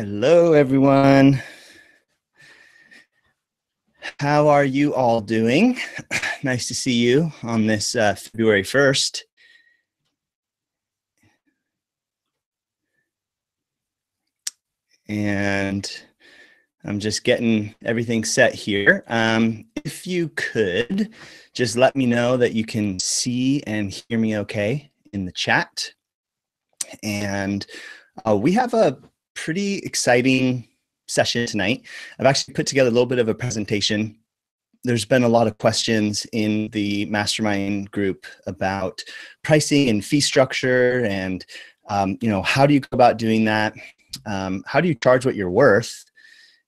Hello, everyone. How are you all doing? Nice to see you on this February 1st. And I'm just getting everything set here. If you could just let me know that you can see and hear me okay in the chat. And we have a pretty exciting session tonight. I've actually put together a little bit of a presentation. There's been a lot of questions in the mastermind group about pricing and fee structure and how do you go about doing that? How do you charge what you're worth?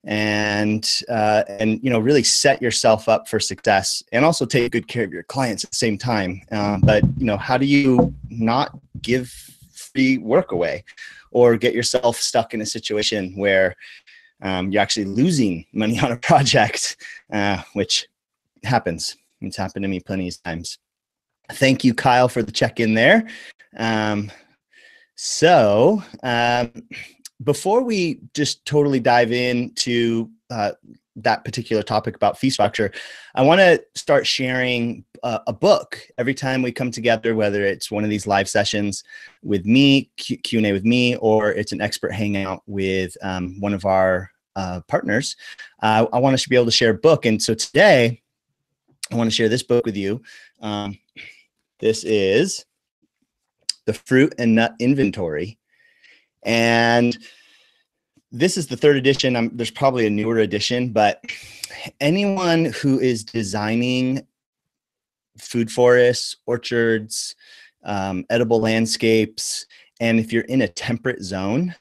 And really set yourself up for success and also take good care of your clients at the same time. But how do you not give free work away or get yourself stuck in a situation where you're actually losing money on a project, which happens. It's happened to me plenty of times. Thank you, Kyle, for the check-in there. Before we just totally dive into that particular topic about fee structure, I want to start sharing a book every time we come together, whether it's one of these live sessions with me, Q&A with me, or it's an expert hangout with one of our partners. I want us to be able to share a book. And so today, I want to share this book with you. This is The Fruit and Nut Inventory. And this is the third edition. There's probably a newer edition, but anyone who is designing food forests, orchards, edible landscapes, and if you're in a temperate zone,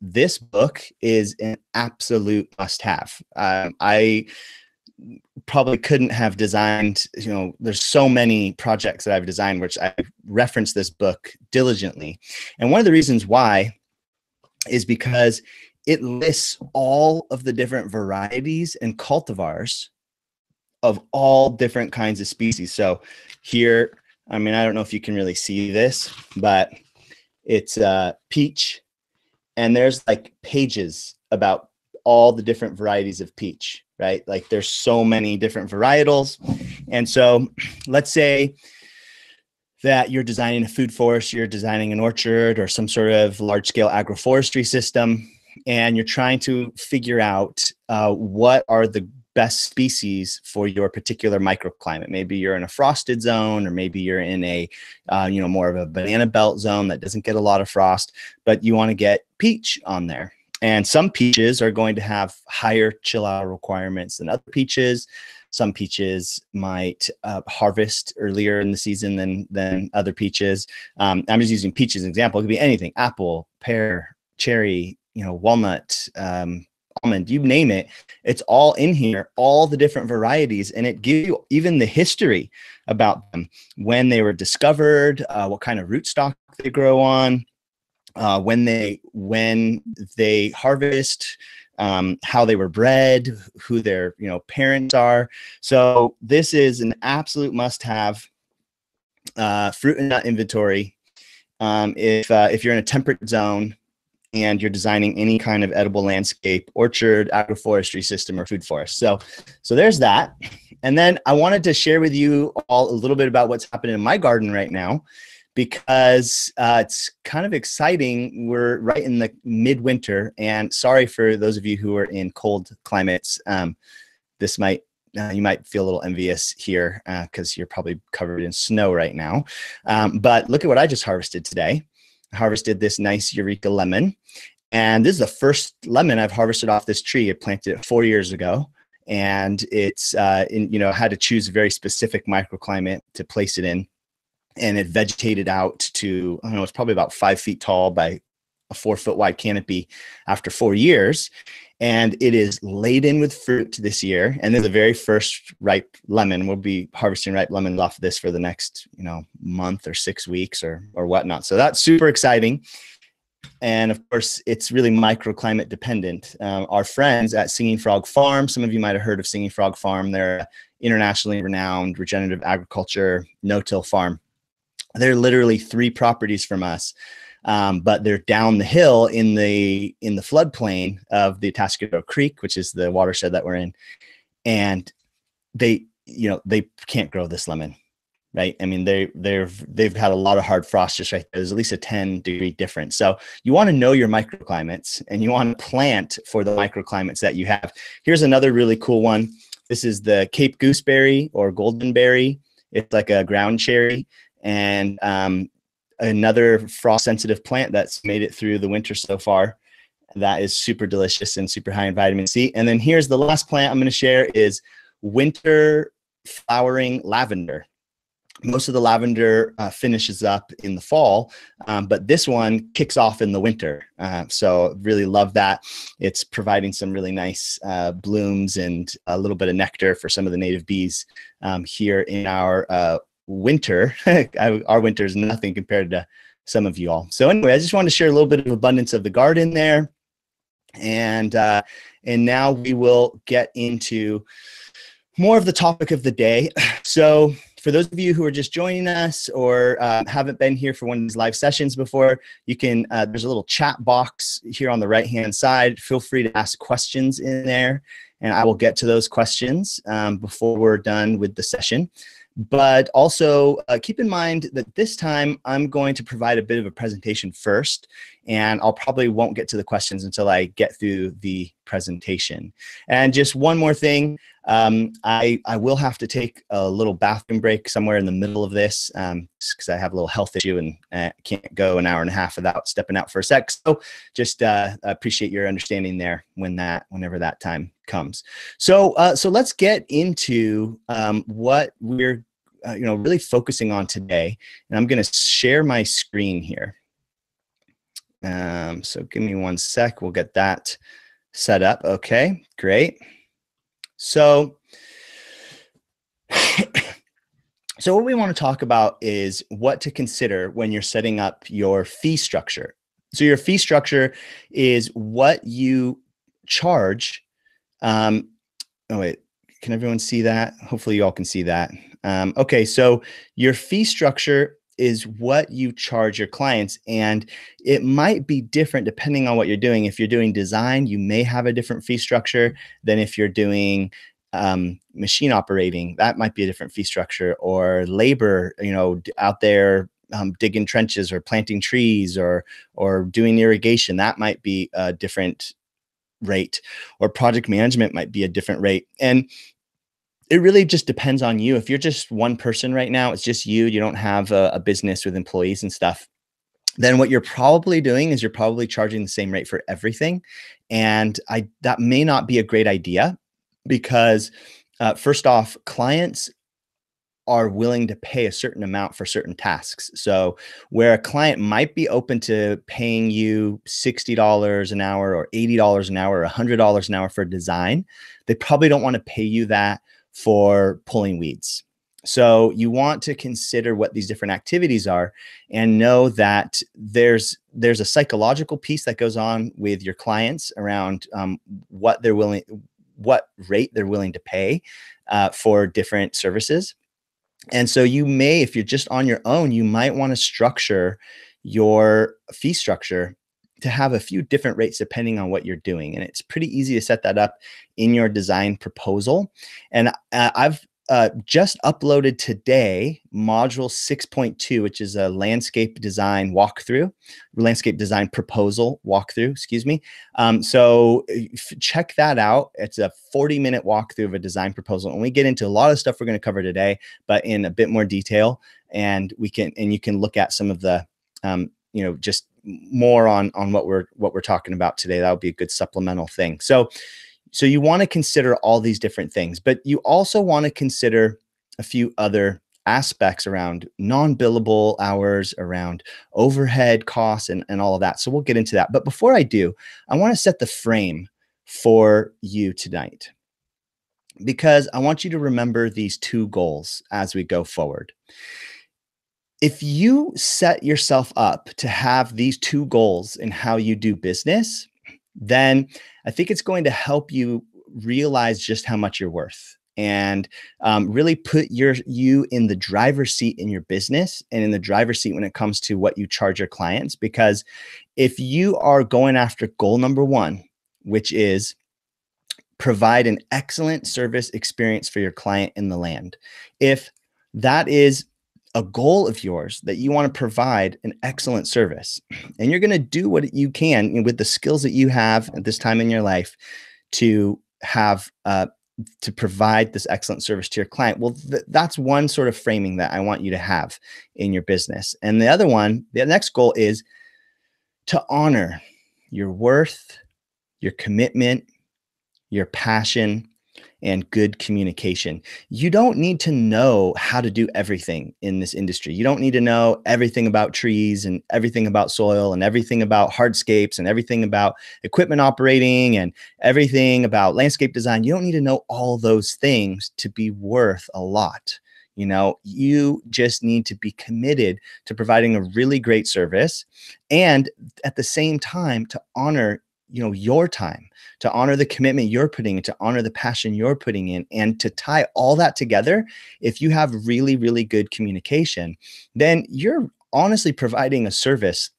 this book is an absolute must-have. I probably couldn't have designed, there's so many projects that I've designed which I reference this book diligently. And one of the reasons why is because it lists all of the different varieties and cultivars of all different kinds of species. So here, I don't know if you can really see this, but it's peach, and there's like pages about all the different varieties of peach, right? Like there's so many different varietals. And so let's say that you're designing a food forest, you're designing an orchard or some sort of large scale agroforestry system, and you're trying to figure out what are the best species for your particular microclimate. Maybe you're in a frosted zone, or maybe you're in a, more of a banana belt zone that doesn't get a lot of frost, but you want to get peach on there. And some peaches are going to have higher chill out requirements than other peaches. Some peaches might harvest earlier in the season than other peaches. I'm just using peach as an example. It could be anything: apple, pear, cherry, walnut, almond, you name it. It's all in here, all the different varieties, and it gives you even the history about them, when they were discovered, what kind of rootstock they grow on, when they harvest, how they were bred, who their parents are. So this is an absolute must-have fruit and nut inventory if you're in a temperate zone and you're designing any kind of edible landscape, orchard, agroforestry system, or food forest. So there's that. And then I wanted to share with you all a little bit about what's happening in my garden right now, because it's kind of exciting. We're right in the midwinter, and sorry for those of you who are in cold climates. This might you might feel a little envious here because you're probably covered in snow right now. But look at what I just harvested today. I harvested this nice Eureka lemon, and this is the first lemon I've harvested off this tree. I planted it 4 years ago, and it's had to choose a very specific microclimate to place it in. And it vegetated out to, I don't know, it's probably about 5 feet tall by a 4 foot wide canopy after 4 years. And it is laden with fruit this year. And then the very first ripe lemon. We'll be harvesting ripe lemons off of this for the next, month or 6 weeks or whatnot. So that's super exciting. And of course, it's really microclimate dependent. Our friends at Singing Frog Farm, some of you might have heard of Singing Frog Farm. They're an internationally renowned regenerative agriculture no-till farm. They're literally 3 properties from us. but they're down the hill in the floodplain of the Atascadero Creek, which is the watershed that we're in, and they can't grow this lemon. Right. I mean, they've had a lot of hard frost just right there. There's at least a 10-degree difference. So you want to know your microclimates and you want to plant for the microclimates that you have. Here's another really cool one. This is the Cape gooseberry or goldenberry. It's like a ground cherry, and another frost sensitive plant that's made it through the winter so far. That is super delicious and super high in vitamin C. And then here's the last plant I'm going to share is winter flowering lavender. Most of the lavender finishes up in the fall, but this one kicks off in the winter. So really love that. It's providing some really nice blooms and a little bit of nectar for some of the native bees here in our winter. Our winter is nothing compared to some of you all. So anyway, I just wanted to share a little bit of abundance of the garden there. And now we will get into more of the topic of the day. So for those of you who are just joining us or haven't been here for one of these live sessions before, you can, there's a little chat box here on the right-hand side. Feel free to ask questions in there, and I will get to those questions before we're done with the session. But also keep in mind that this time I'm going to provide a bit of a presentation first, and I'll probably won't get to the questions until I get through the presentation. And just one more thing, I will have to take a little bathroom break somewhere in the middle of this because I have a little health issue and can't go an hour and a half without stepping out for a sec. So just appreciate your understanding there whenever that time comes. So let's get into what we're really focusing on today, and I'm going to share my screen here. So give me one sec. We'll get that set up. Okay, great. So what we want to talk about is what to consider when you're setting up your fee structure. So your fee structure is what you charge. Oh wait, can everyone see that? Hopefully you all can see that. Okay, so your fee structure is what you charge your clients, and it might be different depending on what you're doing. If you're doing design, you may have a different fee structure than if you're doing machine operating. That might be a different fee structure, or labor, out there digging trenches or planting trees or doing irrigation. That might be a different rate, or project management might be a different rate. And it really just depends on you. If you're just one person right now, it's just you don't have a business with employees and stuff, then what you're probably doing is you're probably charging the same rate for everything. And that may not be a great idea because first off, clients are willing to pay a certain amount for certain tasks. So where a client might be open to paying you $60 an hour or $80 an hour or $100 an hour for design, they probably don't want to pay you that for pulling weeds. So you want to consider what these different activities are and know that there's a psychological piece that goes on with your clients around what rate they're willing to pay for different services. And so you may, if you're just on your own, you might want to structure your fee structure to have a few different rates depending on what you're doing. And it's pretty easy to set that up in your design proposal. And I've just uploaded today module 6.2, which is a landscape design proposal walkthrough, excuse me. So check that out. It's a 40-minute walkthrough of a design proposal. And we get into a lot of stuff we're going to cover today, but in a bit more detail. And you can look at some of the, just more on what we're talking about today. That would be a good supplemental thing. So you want to consider all these different things, but you also want to consider a few other aspects around non-billable hours, around overhead costs, and all of that. So we'll get into that. But before I do, I want to set the frame for you tonight, because I want you to remember these two goals as we go forward. If you set yourself up to have these two goals in how you do business, then I think it's going to help you realize just how much you're worth. and really put you in the driver's seat in your business and in the driver's seat when it comes to what you charge your clients. Because if you are going after goal number one, which is provide an excellent service experience for your client in the land, if that is a goal of yours, that you want to provide an excellent service, and you're going to do what you can with the skills that you have at this time in your life to have to provide this excellent service to your client. Well, that's one sort of framing that I want you to have in your business. And the other one, the next goal is to honor your worth, your commitment, your passion, and good communication. You don't need to know how to do everything in this industry. You don't need to know everything about trees and everything about soil and everything about hardscapes and everything about equipment operating and everything about landscape design. You don't need to know all those things to be worth a lot. You just need to be committed to providing a really great service, and at the same time to honor your time, to honor the commitment you're putting in, to honor the passion you're putting in, and to tie all that together. If you have really, really good communication, then you're honestly providing a service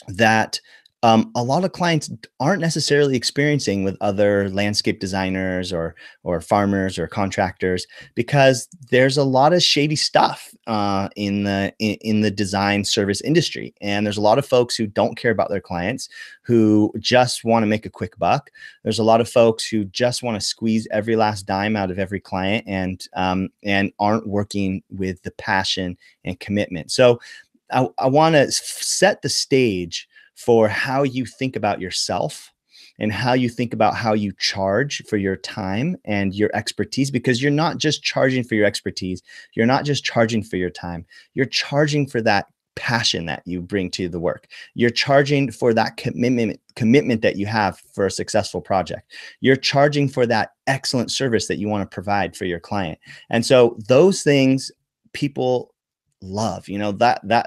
that a lot of clients aren't necessarily experiencing with other landscape designers or farmers or contractors, because there's a lot of shady stuff in the design service industry, and there's a lot of folks who don't care about their clients, who just want to make a quick buck. There's a lot of folks who just want to squeeze every last dime out of every client, and aren't working with the passion and commitment. So I want to set the stage for how you think about yourself and how you think about how you charge for your time and your expertise, because you're not just charging for your expertise. You're not just charging for your time. You're charging for that passion that you bring to the work. You're charging for that commitment that you have for a successful project. You're charging for that excellent service that you want to provide for your client. And so those things people love,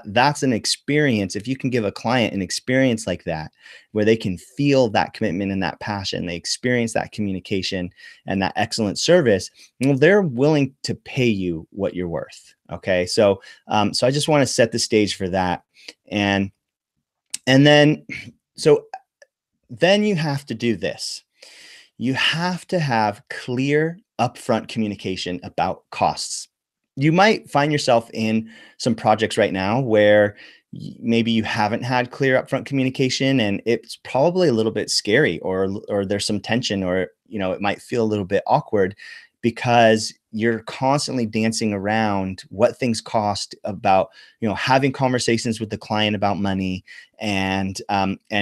that's an experience. If you can give a client an experience like that, where they can feel that commitment and that passion, they experience that communication and that excellent service, they're willing to pay you what you're worth. Okay. So I just want to set the stage for that. And then you have to do this. You have to have clear upfront communication about costs. You might find yourself in some projects right now where maybe you haven't had clear upfront communication, and it's probably a little bit scary, or there's some tension, or it might feel a little bit awkward, because you're constantly dancing around what things cost, about having conversations with the client about money, and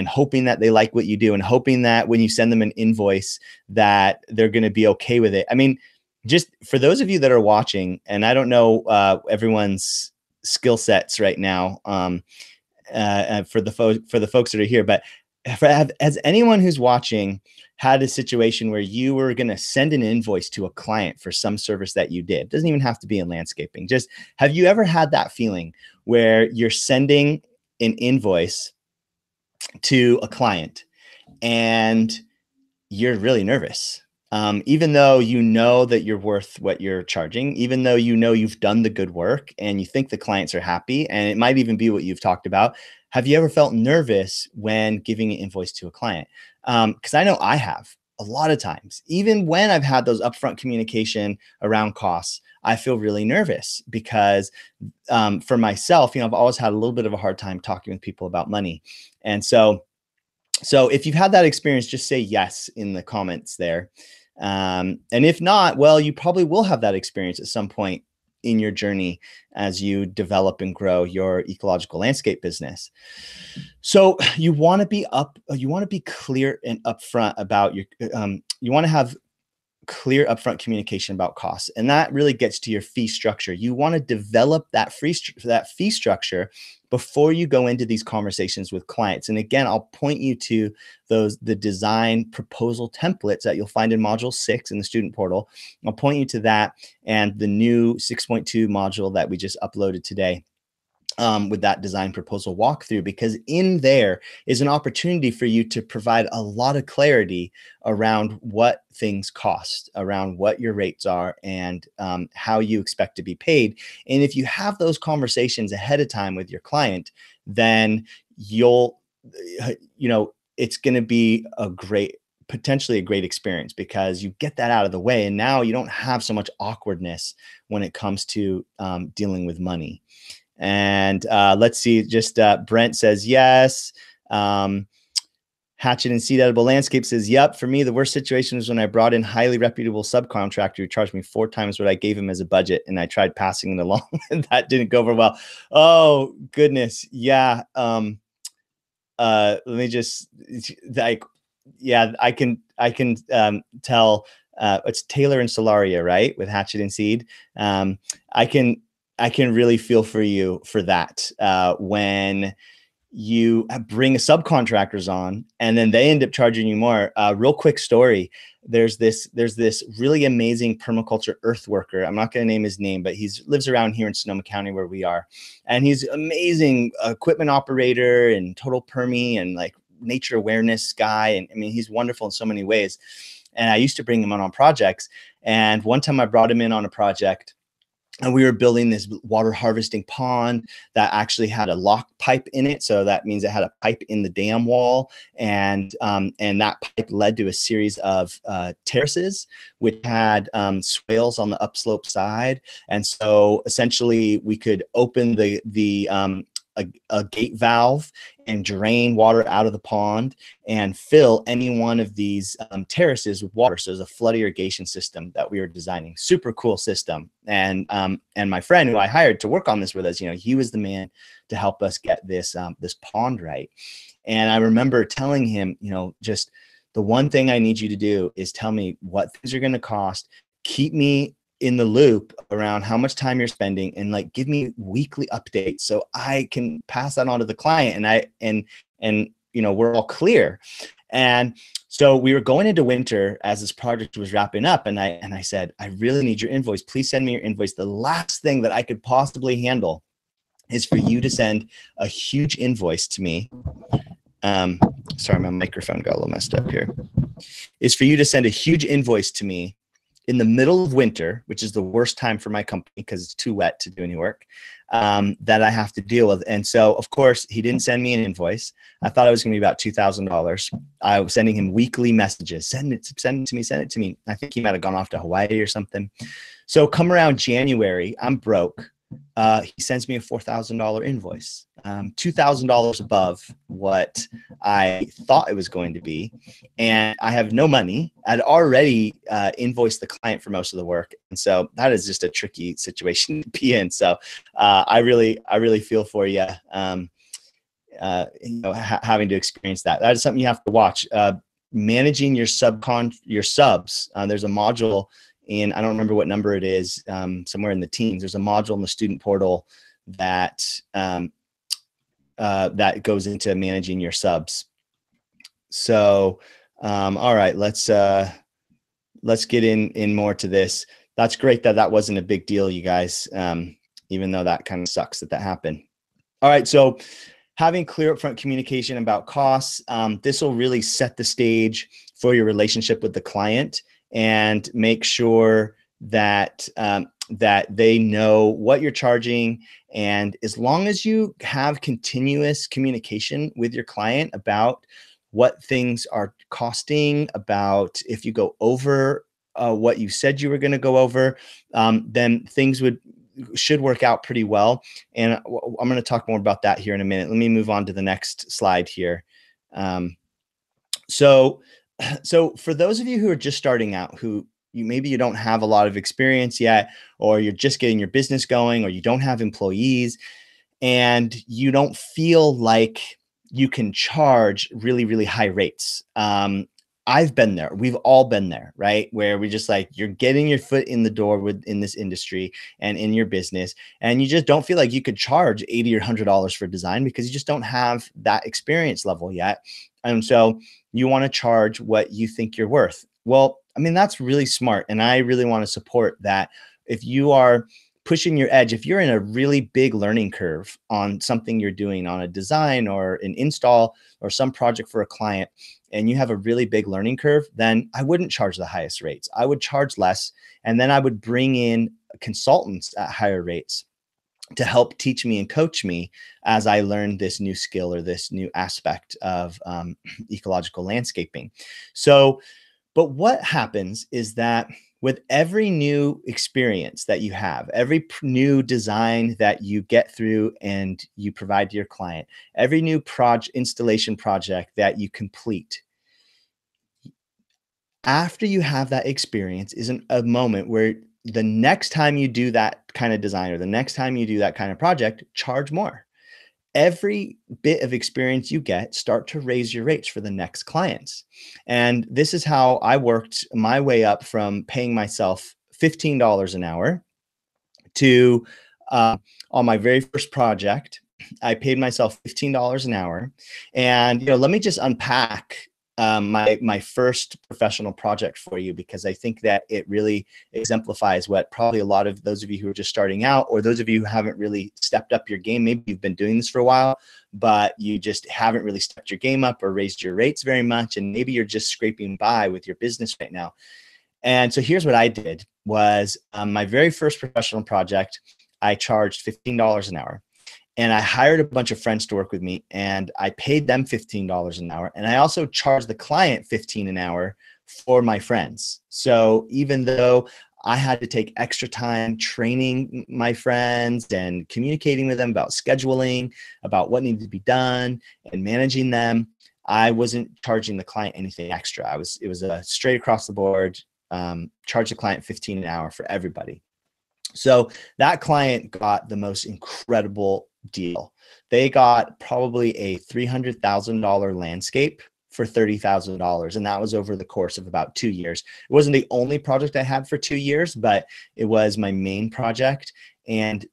hoping that they like what you do, and hoping that when you send them an invoice that they're going to be okay with it. I mean, just for those of you that are watching, and I don't know everyone's skill sets right now, for the folks that are here, but has anyone who's watching had a situation where you were going to send an invoice to a client for some service that you did? It doesn't even have to be in landscaping. Just, have you ever had that feeling where you're sending an invoice to a client and you're really nervous? Even though you know that you're worth what you're charging, even though you've done the good work and you think the clients are happy, and it might even be what you've talked about. Have you ever felt nervous when giving an invoice to a client? Because I know I have a lot of times. Even when I've had those upfront communication around costs, I feel really nervous, because for myself, I've always had a little bit of a hard time talking with people about money. And so if you've had that experience, just say yes in the comments there. And if not, well, you probably will have that experience at some point in your journey as you develop and grow your ecological landscape business. So you want to be clear and upfront about you want to have clear upfront communication about costs. And that really gets to your fee structure. You want to develop that fee structure before you go into these conversations with clients. And again, I'll point you to the design proposal templates that you'll find in module 6 in the student portal. I'll point you to that and the new 6.2 module that we just uploaded today. with that design proposal walkthrough, because in there is an opportunity for you to provide a lot of clarity around what things cost, around what your rates are, and how you expect to be paid. And if you have those conversations ahead of time with your client, then you'll, it's going to be potentially a great experience, because you get that out of the way. And now you don't have so much awkwardness when it comes to dealing with money. And let's see, just Brent says yes. Hatchet and Seed Edible Landscape says, yep, for me, the worst situation was when I brought in highly reputable subcontractor who charged me 4 times what I gave him as a budget, and I tried passing it along, and that didn't go over well. Oh, goodness. Yeah. Let me just, like, yeah, I can tell it's Taylor and Solaria, right? With Hatchet and Seed. I can really feel for you for that. When you bring subcontractors on and then they end up charging you more. Real quick story. There's this really amazing permaculture earth worker. I'm not going to name his name, but he lives around here in Sonoma County where we are. And he's amazing equipment operator and total permie and like nature awareness guy. And I mean, he's wonderful in so many ways. And I used to bring him on projects. And one time I brought him in on a project, and we were building this water harvesting pond that actually had a lock pipe in it. So that means it had a pipe in the dam wall. And that pipe led to a series of terraces, which had swales on the upslope side. And so essentially we could open a gate valve and drain water out of the pond and fill any one of these terraces with water. So there's a flood irrigation system that we were designing. Super cool system. And my friend who I hired to work on this with us, he was the man to help us get this pond right. And I remember telling him, just the one thing I need you to do is tell me what things are going to cost. Keep me in the loop around how much time you're spending, and like give me weekly updates so I can pass that on to the client, and we're all clear. And so we were going into winter as this project was wrapping up, and I said, I really need your invoice. Please send me your invoice. The last thing that I could possibly handle is for you to send a huge invoice to me. Sorry, my microphone got a little messed up here. Is for you to send a huge invoice to me in the middle of winter, which is the worst time for my company because it's too wet to do any work, that I have to deal with. And so, of course, he didn't send me an invoice. I thought it was going to be about $2,000. I was sending him weekly messages. Send it to me, send it to me. I think he might have gone off to Hawaii or something. So come around January, I'm broke. He sends me a $4,000 invoice, $2,000 above what I thought it was going to be. And I have no money. I'd already invoiced the client for most of the work. And so that is just a tricky situation to be in. So I really feel for you, having to experience that. That is something you have to watch. Managing your subs. There's a module in, I don't remember what number it is, somewhere in the teens. There's a module in the student portal that that goes into managing your subs. So, all right, let's get in more to this. That's great that wasn't a big deal, you guys, even though that kind of sucks that happened. All right, so having clear upfront communication about costs, this will really set the stage for your relationship with the client, and make sure that that they know what you're charging. And as long as you have continuous communication with your client about what things are costing, about if you go over what you said you were going to go over, then things should work out pretty well. And I'm going to talk more about that here in a minute. Let me move on to the next slide here. So for those of you who are just starting out, who maybe you don't have a lot of experience yet, or you're just getting your business going, or you don't have employees, and you don't feel like you can charge really, really high rates. I've been there. We've all been there, right? Where we just like, you're getting your foot in the door in this industry and in your business, and you just don't feel like you could charge $80 or $100 for design because you just don't have that experience level yet. And so you want to charge what you think you're worth. Well, I mean, that's really smart. And I really want to support that. If you are pushing your edge, if you're in a really big learning curve on something you're doing on a design or an install or some project for a client, and you have a really big learning curve, then I wouldn't charge the highest rates. I would charge less. And then I would bring in consultants at higher rates to help teach me and coach me as I learned this new skill or this new aspect of ecological landscaping. So, but what happens is that with every new experience that you have, every new design that you get through and you provide to your client, every new installation project that you complete, after you have that experience isn't a moment where the next time you do that kind of design or the next time you do that kind of project, charge more. Every bit of experience you get, start to raise your rates for the next clients. And this is how I worked my way up from paying myself $15 an hour to on my very first project, I paid myself $15 an hour. And let me just unpack my first professional project for you, because I think that it really exemplifies what probably a lot of those of you who are just starting out, or those of you who haven't really stepped up your game. Maybe you've been doing this for a while, but you just haven't really stepped your game up or raised your rates very much. And maybe you're just scraping by with your business right now. And so here's what I did was my very first professional project, I charged $15 an hour. And I hired a bunch of friends to work with me, and I paid them $15 an hour. And I also charged the client $15 an hour for my friends. So even though I had to take extra time training my friends and communicating with them about scheduling, about what needed to be done and managing them, I wasn't charging the client anything extra. It was a straight across the board, charge the client $15 an hour for everybody. So that client got the most incredible deal. They got probably a $300,000 landscape for $30,000. And that was over the course of about 2 years. It wasn't the only project I had for 2 years, but it was my main project. And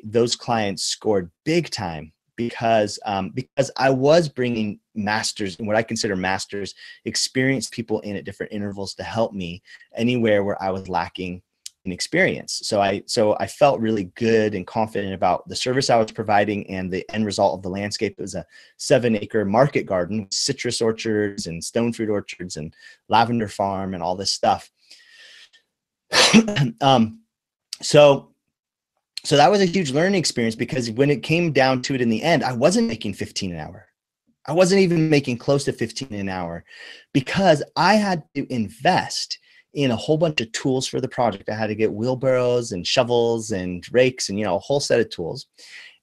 those clients scored big time because I was bringing masters, and what I consider masters, experienced people in at different intervals to help me anywhere where I was lacking experience. So I felt really good and confident about the service I was providing and the end result of the landscape. It was a 7-acre market garden with citrus orchards and stone fruit orchards and lavender farm and all this stuff. So that was a huge learning experience, because when it came down to it in the end, I wasn't making $15 an hour. I wasn't even making close to $15 an hour, because I had to invest in a whole bunch of tools for the project. I had to get wheelbarrows and shovels and rakes and, a whole set of tools.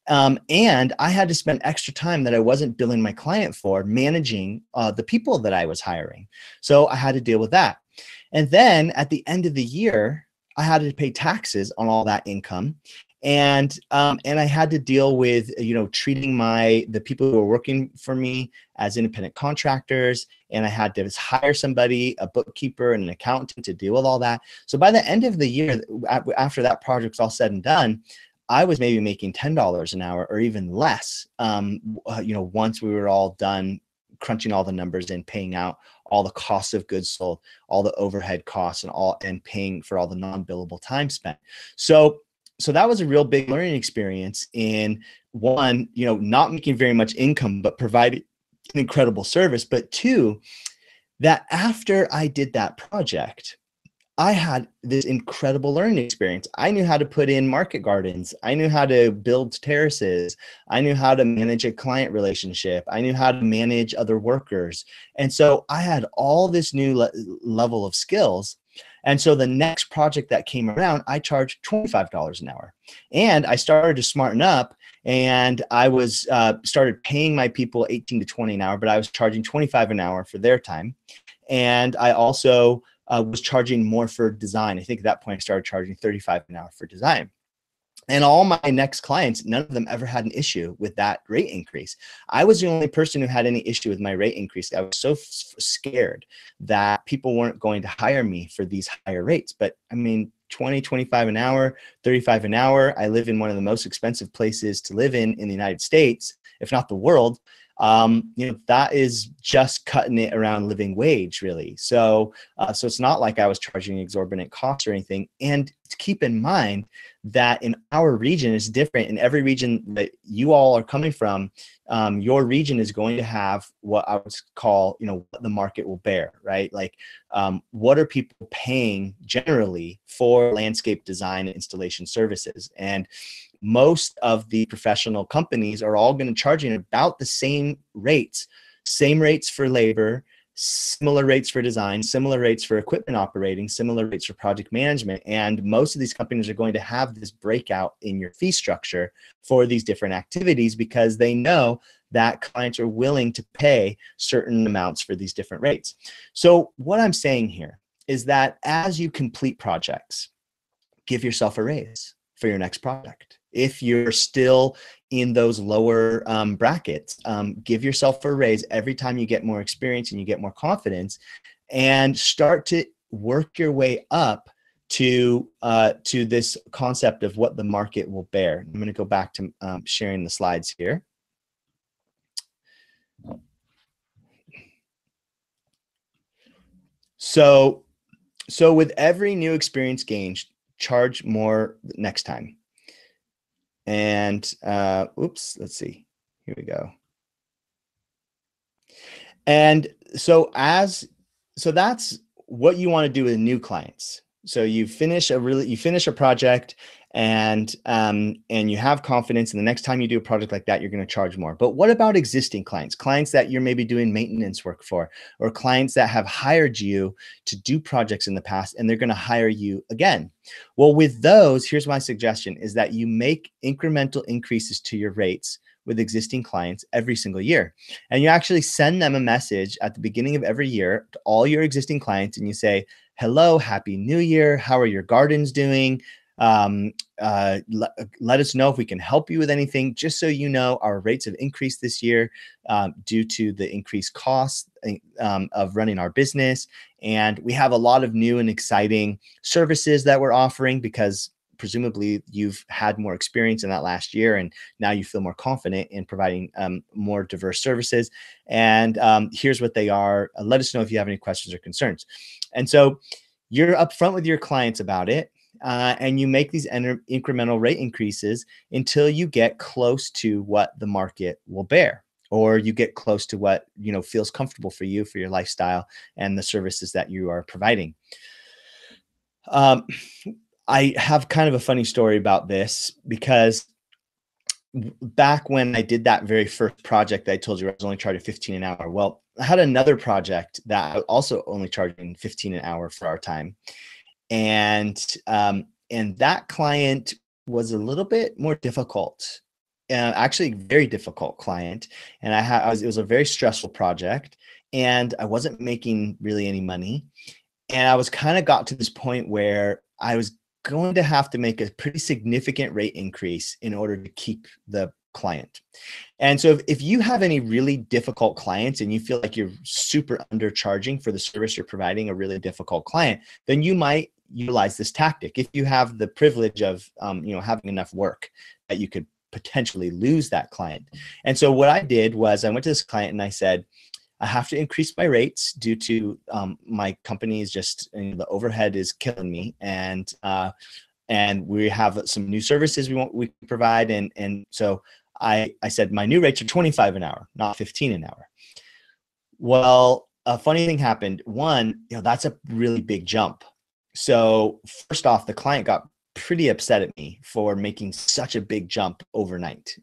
And I had to spend extra time that I wasn't billing my client for, managing the people that I was hiring. So I had to deal with that. And then at the end of the year, I had to pay taxes on all that income. And I had to deal with, treating the people who were working for me as independent contractors. And I had to hire somebody, a bookkeeper and an accountant, to deal with all that. So by the end of the year, after that project's all said and done, I was maybe making $10 an hour or even less, once we were all done crunching all the numbers and paying out all the costs of goods sold, all the overhead costs, and paying for all the non-billable time spent. So that was a real big learning experience in, one, not making very much income, but providing an incredible service. But two, that after I did that project, I had this incredible learning experience. I knew how to put in market gardens. I knew how to build terraces. I knew how to manage a client relationship. I knew how to manage other workers. And so I had all this new level of skills. And so the next project that came around, I charged $25 an hour. And I started to smarten up, and I was started paying my people 18 to 20 an hour, but I was charging 25 an hour for their time. And I also was charging more for design. I think at that point I started charging 35 an hour for design. And all my next clients, none of them ever had an issue with that rate increase. I was the only person who had any issue with my rate increase. I was so scared that people weren't going to hire me for these higher rates. But I mean, 20, 25 an hour, 35 an hour. I live in one of the most expensive places to live in the United States, if not the world. that is just cutting it around living wage, really. So it's not like I was charging exorbitant costs or anything. And to keep in mind that in our region is different. In every region that you all are coming from, your region is going to have what I would call, what the market will bear, right? Like, what are people paying generally for landscape design and installation services? And most of the professional companies are all going to charge you about the same rates for labor, similar rates for design, similar rates for equipment operating, similar rates for project management. And most of these companies are going to have this breakout in your fee structure for these different activities because they know that clients are willing to pay certain amounts for these different rates. So what I'm saying here is that as you complete projects, give yourself a raise for your next project. If you're still in those lower brackets, give yourself a raise every time you get more experience and you get more confidence, and start to work your way up to this concept of what the market will bear. I'm going to go back to sharing the slides here. So with every new experience gained, charge more next time. And oops, let's see. Here we go. And so that's what you want to do with new clients. So you finish a project and you have confidence, and the next time you do a project like that, you're going to charge more. But what about existing clients that you're maybe doing maintenance work for, or clients that have hired you to do projects in the past and they're going to hire you again? Well, with those, here's my suggestion is that you make incremental increases to your rates with existing clients every single year. And you actually send them a message at the beginning of every year to all your existing clients, and you say, hello, happy new year. How are your gardens doing? Let us know if we can help you with anything. Just so you know, our rates have increased this year due to the increased costs of running our business. And we have a lot of new and exciting services that we're offering because presumably you've had more experience in that last year, and now you feel more confident in providing more diverse services. And here's what they are. Let us know if you have any questions or concerns. And so you're upfront with your clients about it, and you make these incremental rate increases until you get close to what the market will bear, or you get close to what feels comfortable for you, for your lifestyle and the services that you are providing. I have kind of a funny story about this, because back when I did that very first project that I told you I was only charging 15 an hour. Well, I had another project that I was also only charging 15 an hour for our time. And that client was a little bit more difficult, actually very difficult client. And it was a very stressful project, and I wasn't making really any money. And I was kind of got to this point where I was going to have to make a pretty significant rate increase in order to keep the client. And so if you have any really difficult clients and you feel like you're super undercharging for the service you're providing a really difficult client, then you might utilize this tactic. If you have the privilege of having enough work that you could potentially lose that client. And so what I did was I went to this client and I said, I have to increase my rates due to my company is just, the overhead is killing me, and we have some new services we provide, and so I said my new rates are 25 an hour, not 15 an hour. Well, a funny thing happened. One, that's a really big jump. So first off, the client got pretty upset at me for making such a big jump overnight.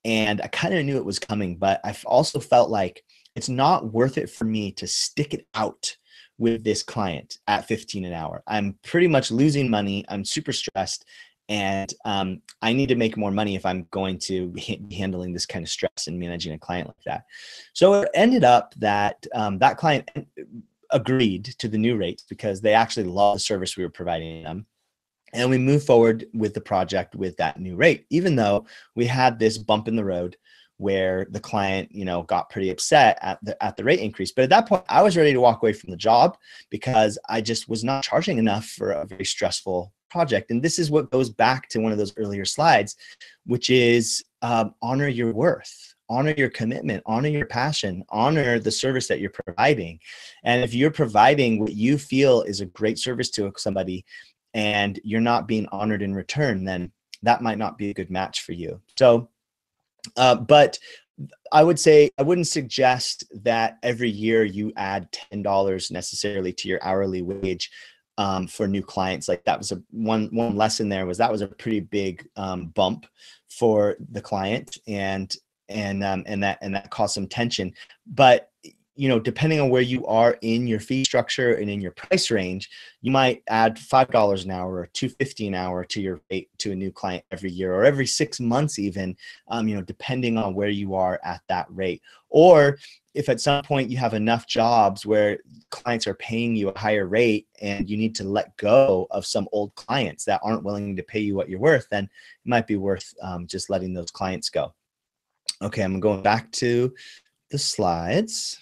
And I kind of knew it was coming, but I also felt like it's not worth it for me to stick it out with this client at 15 an hour. I'm pretty much losing money. I'm super stressed, and I need to make more money if I'm going to be handling this kind of stress and managing a client like that. So it ended up that that client agreed to the new rates because they actually love the service we were providing them. And we moved forward with the project with that new rate, even though we had this bump in the road where the client, got pretty upset at the rate increase. But at that point, I was ready to walk away from the job because I just was not charging enough for a very stressful project. And this is what goes back to one of those earlier slides, which is honor your worth. honor your commitment, honor your passion, honor the service that you're providing. And if you're providing what you feel is a great service to somebody and you're not being honored in return, then that might not be a good match for you. So, but I would say I wouldn't suggest that every year you add $10 necessarily to your hourly wage for new clients. Like that was one lesson there was that was a pretty big bump for the client, and that caused some tension. But depending on where you are in your fee structure and in your price range, you might add $5 an hour or $2.50 an hour to your rate to a new client every year or every 6 months even, depending on where you are at that rate. Or if at some point you have enough jobs where clients are paying you a higher rate and you need to let go of some old clients that aren't willing to pay you what you're worth, then it might be worth just letting those clients go. Okay, I'm going back to the slides.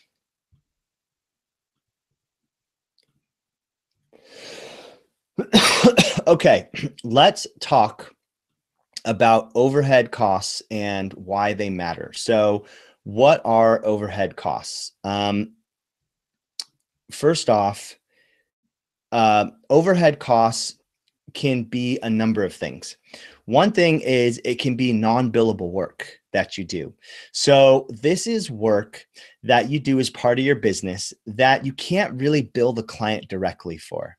Okay, let's talk about overhead costs and why they matter. So what are overhead costs? First off, overhead costs can be a number of things. One thing is it can be non-billable work that you do. So this is work that you do as part of your business that you can't really bill the client directly for.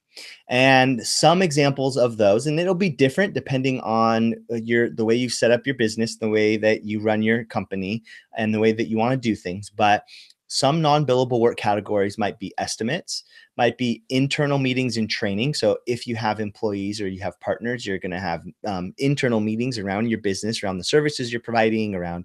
And some examples of those, and it'll be different depending on the way you set up your business, the way that you run your company, and the way that you want to do things. But some non-billable work categories might be estimates, might be internal meetings and training. So if you have employees or you have partners, you're going to have internal meetings around your business, around the services you're providing, around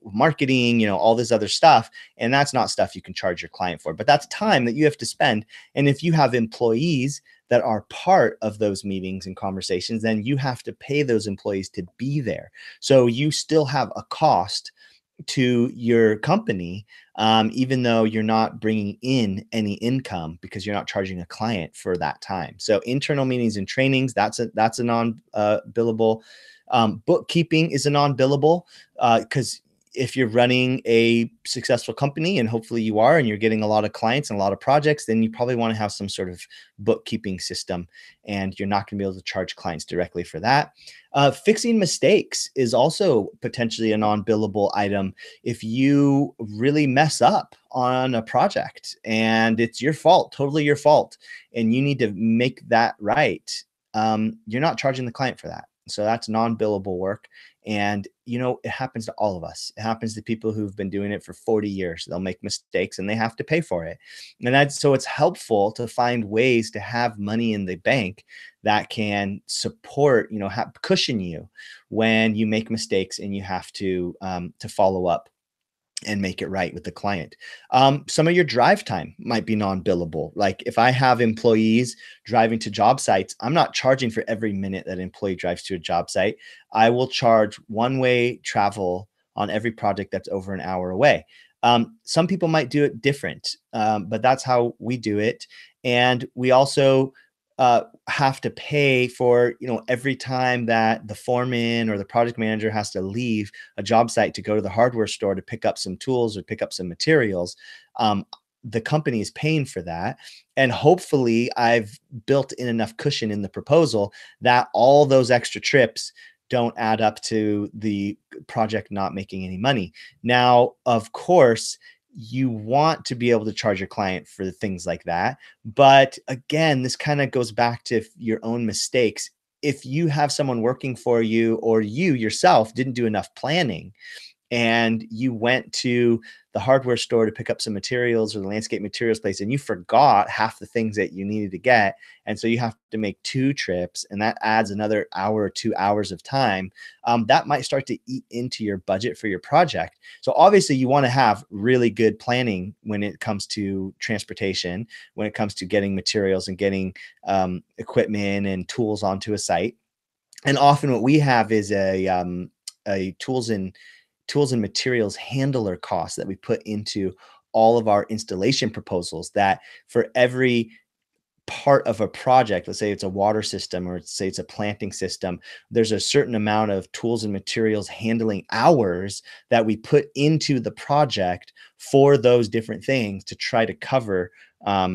marketing, all this other stuff. And that's not stuff you can charge your client for, but that's time that you have to spend. And if you have employees that are part of those meetings and conversations, then you have to pay those employees to be there. So you still have a cost to your company, even though you're not bringing in any income because you're not charging a client for that time. So internal meetings and trainings, that's a non-billable. Bookkeeping is a non-billable because if you're running a successful company, and hopefully you are, and you're getting a lot of clients and a lot of projects, then you probably want to have some sort of bookkeeping system, and you're not going to be able to charge clients directly for that. Fixing mistakes is also potentially a non-billable item. If you really mess up on a project and it's your fault, totally your fault, and you need to make that right, you're not charging the client for that. So that's non-billable work. And, it happens to all of us. It happens to people who've been doing it for 40 years. They'll make mistakes and they have to pay for it. And so it's helpful to find ways to have money in the bank that can support, cushion you when you make mistakes and you have to follow up and make it right with the client. Some of your drive time might be non-billable. Like if I have employees driving to job sites, I'm not charging for every minute that an employee drives to a job site. I will charge one-way travel on every project that's over an hour away. Some people might do it different, but that's how we do it. And we also have to pay for, every time that the foreman or the project manager has to leave a job site to go to the hardware store to pick up some tools or pick up some materials. The company is paying for that. And hopefully I've built in enough cushion in the proposal that all those extra trips don't add up to the project not making any money. Now, of course, you want to be able to charge your client for things like that. But again, this kind of goes back to your own mistakes. If you have someone working for you or you yourself didn't do enough planning, and you went to the hardware store to pick up some materials or the landscape materials place, and you forgot half the things that you needed to get. And so you have to make 2 trips, and that adds another hour or 2 hours of time. That might start to eat into your budget for your project. So obviously you want to have really good planning when it comes to transportation, when it comes to getting materials and getting equipment and tools onto a site. And often what we have is a tools and materials handler costs that we put into all of our installation proposals, that for every part of a project, let's say it's a water system or say it's a planting system, there's a certain amount of tools and materials handling hours that we put into the project for those different things to try to cover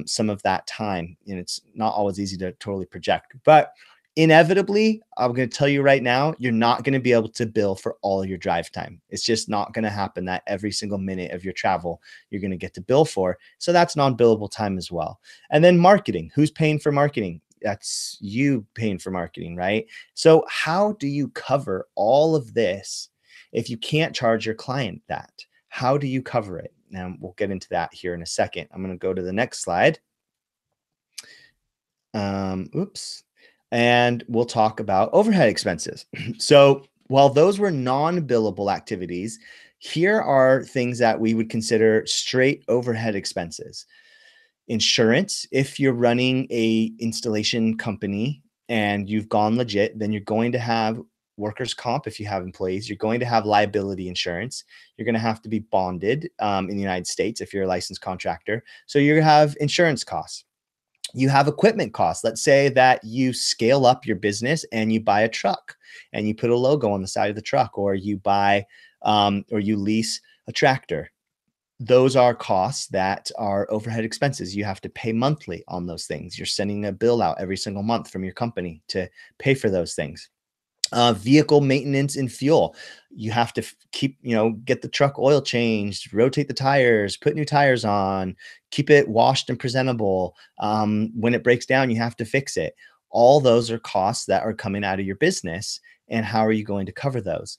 some of that time. And it's not always easy to totally project, but inevitably, I'm going to tell you right now, you're not going to be able to bill for all your drive time. It's just not going to happen that every single minute of your travel you're going to get to bill for. So that's non-billable time as well. And then marketing. Who's paying for marketing? That's you paying for marketing, right? So how do you cover all of this if you can't charge your client that? How do you cover it? Now we'll get into that here in a second. I'm going to go to the next slide. Oops. And we'll talk about overhead expenses. So while those were non-billable activities, here are things that we would consider straight overhead expenses. Insurance, if you're running a installation company and you've gone legit, then you're going to have workers' comp if you have employees. You're going to have liability insurance. You're going to have to be bonded in the United States if you're a licensed contractor. So you're going to have insurance costs. You have equipment costs. Let's say that you scale up your business and you buy a truck and you put a logo on the side of the truck, or you buy or you lease a tractor. Those are costs that are overhead expenses. You have to pay monthly on those things. You're sending a bill out every single month from your company to pay for those things. Vehicle maintenance and fuel. You have to keep, get the truck oil changed, rotate the tires, put new tires on, keep it washed and presentable. When it breaks down, you have to fix it. All those are costs that are coming out of your business. And how are you going to cover those?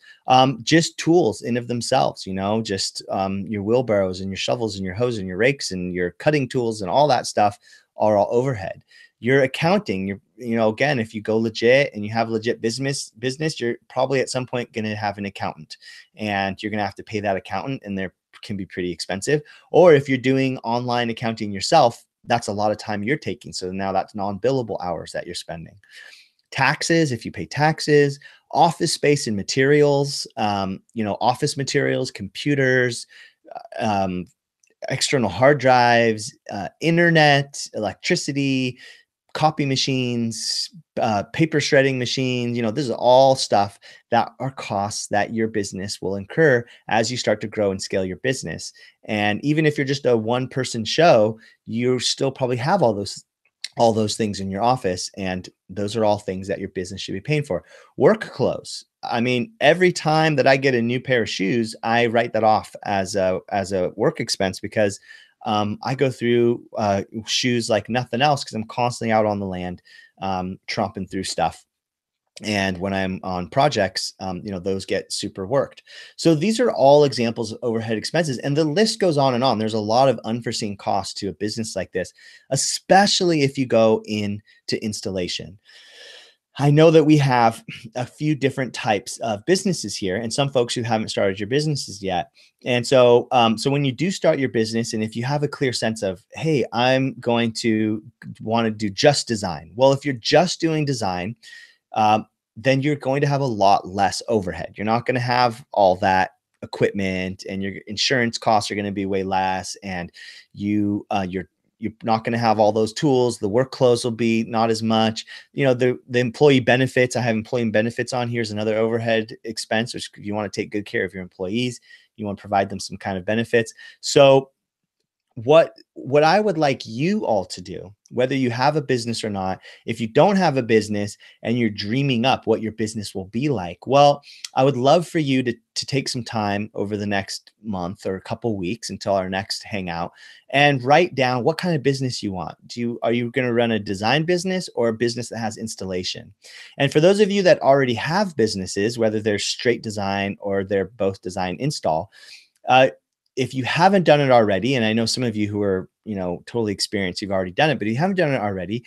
Just tools in of themselves, just your wheelbarrows and your shovels and your hose and your rakes and your cutting tools and all that stuff are all overhead. Your accounting, again, if you go legit and you have legit business, you're probably at some point going to have an accountant, and you're going to have to pay that accountant, and they can be pretty expensive. Or if you're doing online accounting yourself, that's a lot of time you're taking. So now that's non-billable hours that you're spending. Taxes, if you pay taxes, office space and materials, office materials, computers, external hard drives, internet, electricity, copy machines, paper shredding machines. This is all stuff that are costs that your business will incur as you start to grow and scale your business. And even if you're just a one-person show, you still probably have all those things in your office, and those are all things that your business should be paying for. Work clothes. I mean, every time that I get a new pair of shoes, I write that off as a work expense, because I go through shoes like nothing else, because I'm constantly out on the land tromping through stuff. And when I'm on projects, those get super worked. So these are all examples of overhead expenses, and the list goes on and on. There's a lot of unforeseen costs to a business like this, especially if you go into installation. I know that we have a few different types of businesses here, and some folks who haven't started your businesses yet. And so, when you do start your business, and if you have a clear sense of, hey, I'm going to want to do just design. Well, if you're just doing design, then you're going to have a lot less overhead. You're not going to have all that equipment, and your insurance costs are going to be way less, and you're not going to have all those tools. The work clothes will be not as much. The employee benefits. I have employee benefits on here is another overhead expense, which if you want to take good care of your employees, you want to provide them some kind of benefits. So what I would like you all to do, whether you have a business or not, if you don't have a business and you're dreaming up what your business will be like, well, I would love for you to take some time over the next month or a couple weeks until our next hangout and write down what kind of business you want. Are you going to run a design business or a business that has installation? And for those of you that already have businesses, whether they're straight design or they're both design install, if you haven't done it already, and I know some of you who are, totally experienced, you've already done it, but if you haven't done it already,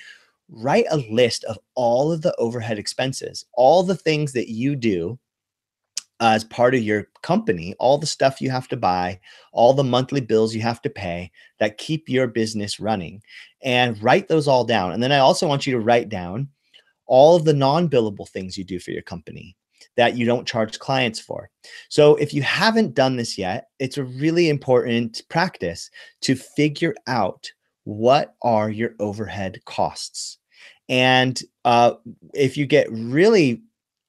write a list of all of the overhead expenses, all the things that you do as part of your company, all the stuff you have to buy, all the monthly bills you have to pay that keep your business running, and write those all down. And then I also want you to write down all of the non-billable things you do for your company that you don't charge clients for. So if you haven't done this yet, it's a really important practice to figure out what are your overhead costs? And if you get really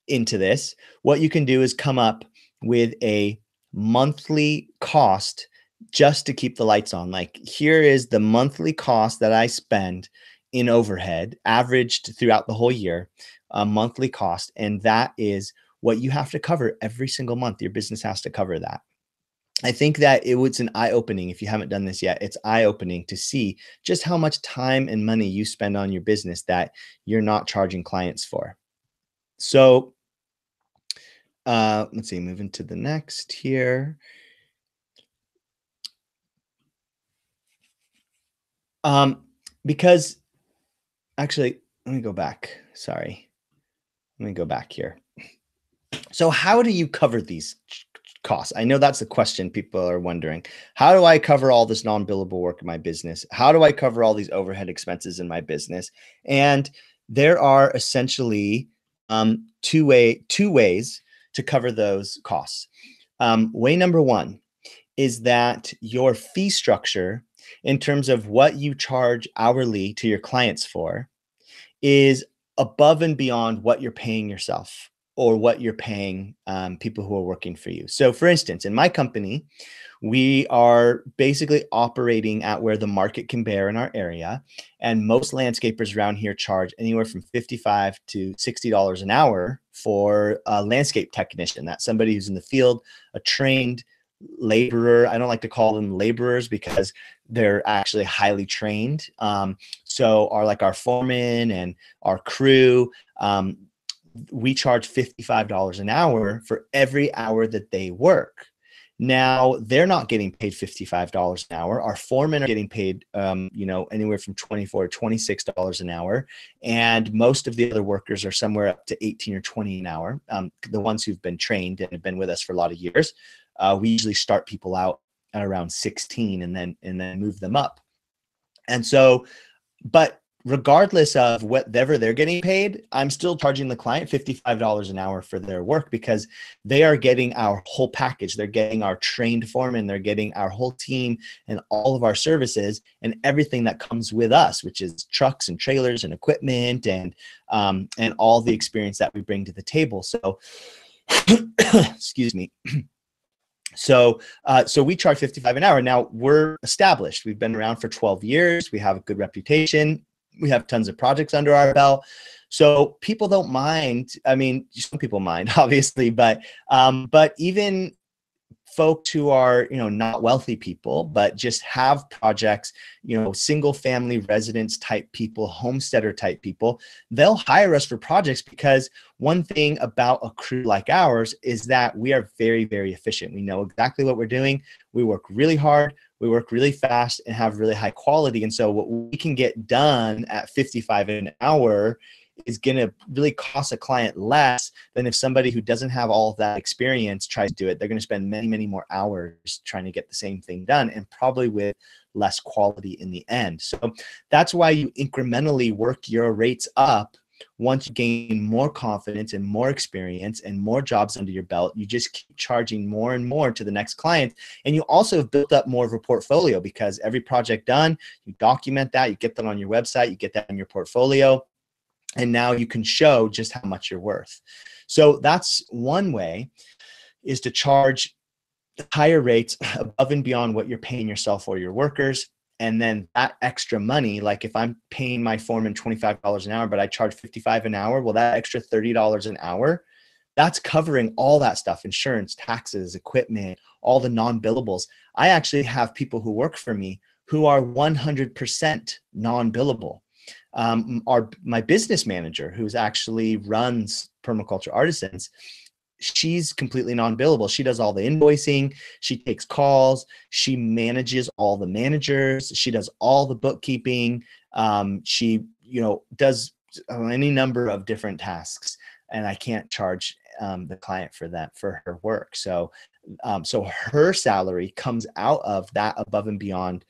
into this, what you can do is come up with a monthly cost just to keep the lights on. Like, here is the monthly cost that I spend in overhead, averaged throughout the whole year, a monthly cost. And that is what you have to cover every single month. Your business has to cover that. I think that it's an eye-opening. If you haven't done this yet, it's eye-opening to see just how much time and money you spend on your business that you're not charging clients for. So let's see, moving to the next here. Because actually, let me go back. Sorry. Let me go back here. So how do you cover these costs? I know that's the question people are wondering. How do I cover all this non-billable work in my business? How do I cover all these overhead expenses in my business? And there are essentially two ways to cover those costs. Way number one is that your fee structure, in terms of what you charge hourly to your clients for, is above and beyond what you're paying yourself or what you're paying people who are working for you. So, for instance, in my company, we are basically operating at where the market can bear in our area. And most landscapers around here charge anywhere from $55 to $60 an hour for a landscape technician. That's somebody who's in the field, a trained laborer. I don't like to call them laborers because they're actually highly trained. So our foreman and our crew, we charge $55 an hour for every hour that they work. Now, they're not getting paid $55 an hour. Our foremen are getting paid, anywhere from $24 to $26 an hour. And most of the other workers are somewhere up to 18 or 20 an hour. The ones who've been trained and have been with us for a lot of years. We usually start people out at around 16 and then move them up. And so, but regardless of whatever they're getting paid, I'm still charging the client $55 an hour for their work because they are getting our whole package. They're getting our trained foreman, they're getting our whole team and all of our services and everything that comes with us, which is trucks and trailers and equipment and all the experience that we bring to the table. So, excuse me. So we charge $55 an hour. Now, we're established. We've been around for 12 years. We have a good reputation. We have tons of projects under our belt. So people don't mind. I mean, some people mind, obviously, but even folks who are, not wealthy people, but just have projects, single family residence type people, homesteader type people, they'll hire us for projects because one thing about a crew like ours is that we are very, very efficient. We know exactly what we're doing. We work really hard. We work really fast and have really high quality. And so what we can get done at 55 an hour is going to really cost a client less than if somebody who doesn't have all of that experience tries to do it. They're going to spend many, many more hours trying to get the same thing done and probably with less quality in the end. So that's why you incrementally work your rates up. Once you gain more confidence and more experience and more jobs under your belt, you just keep charging more and more to the next client. And you also have built up more of a portfolio because every project done, you document that, you get that on your website, you get that in your portfolio. And now you can show just how much you're worth. So that's one way, is to charge higher rates above and beyond what you're paying yourself or your workers. And then that extra money, like if I'm paying my foreman $25 an hour, but I charge $55 an hour, well, that extra $30 an hour, that's covering all that stuff: insurance, taxes, equipment, all the non-billables. I actually have people who work for me who are 100% non-billable. My business manager, who's actually runs Permaculture Artisans, she's completely non-billable. She does all the invoicing. She takes calls. She manages all the managers. She does all the bookkeeping. She, does any number of different tasks, and I can't charge the client for that, for her work. So So her salary comes out of that above and beyond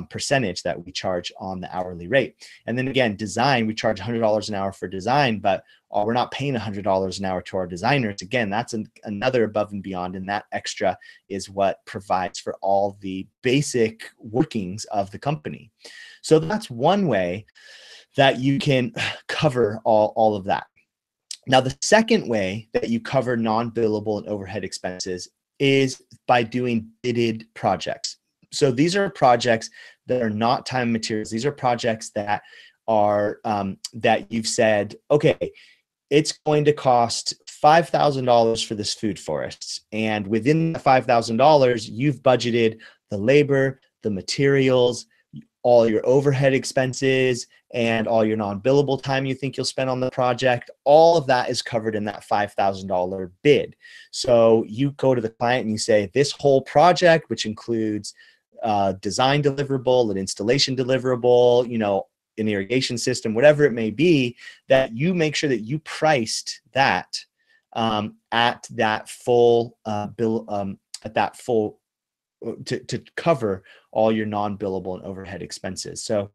percentage that we charge on the hourly rate. And then again, design, we charge $100 an hour for design, but we're not paying $100 an hour to our designers. Again, that's another above and beyond, and that extra is what provides for all the basic workings of the company. So that's one way that you can cover all of that. Now, the second way that you cover non-billable and overhead expenses is by doing bidded projects. So these are projects that are not time and materials. These are projects that are that you've said, okay, it's going to cost $5,000 for this food forest. And within the $5,000, you've budgeted the labor, the materials, all your overhead expenses, and all your non-billable time you think you'll spend on the project. All of that is covered in that $5,000 bid. So you go to the client and you say, this whole project, which includes design deliverable, an installation deliverable, you know, an irrigation system, whatever it may be, that you make sure that you priced that at that full to cover all your non-billable and overhead expenses. So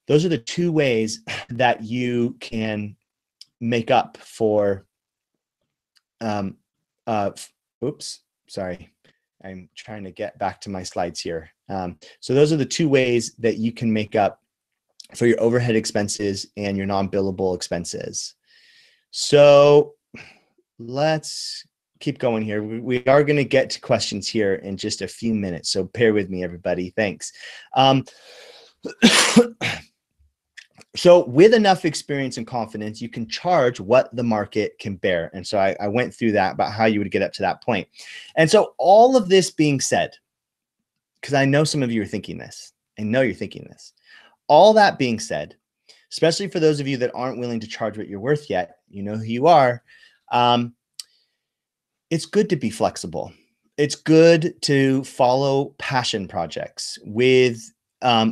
those are the two ways that you can make up for, oops, sorry. I'm trying to get back to my slides here. So those are the two ways that you can make up for your overhead expenses and your non-billable expenses. So let's keep going here. We are going to get to questions here in just a few minutes, so bear with me, everybody. Thanks. So with enough experience and confidence, you can charge what the market can bear. And so I went through that about how you would get up to that point. And so all of this being said, because I know some of you are thinking this, I know you're thinking this. All that being said, especially for those of you that aren't willing to charge what you're worth yet, you know who you are. It's good to be flexible. It's good to follow passion projects with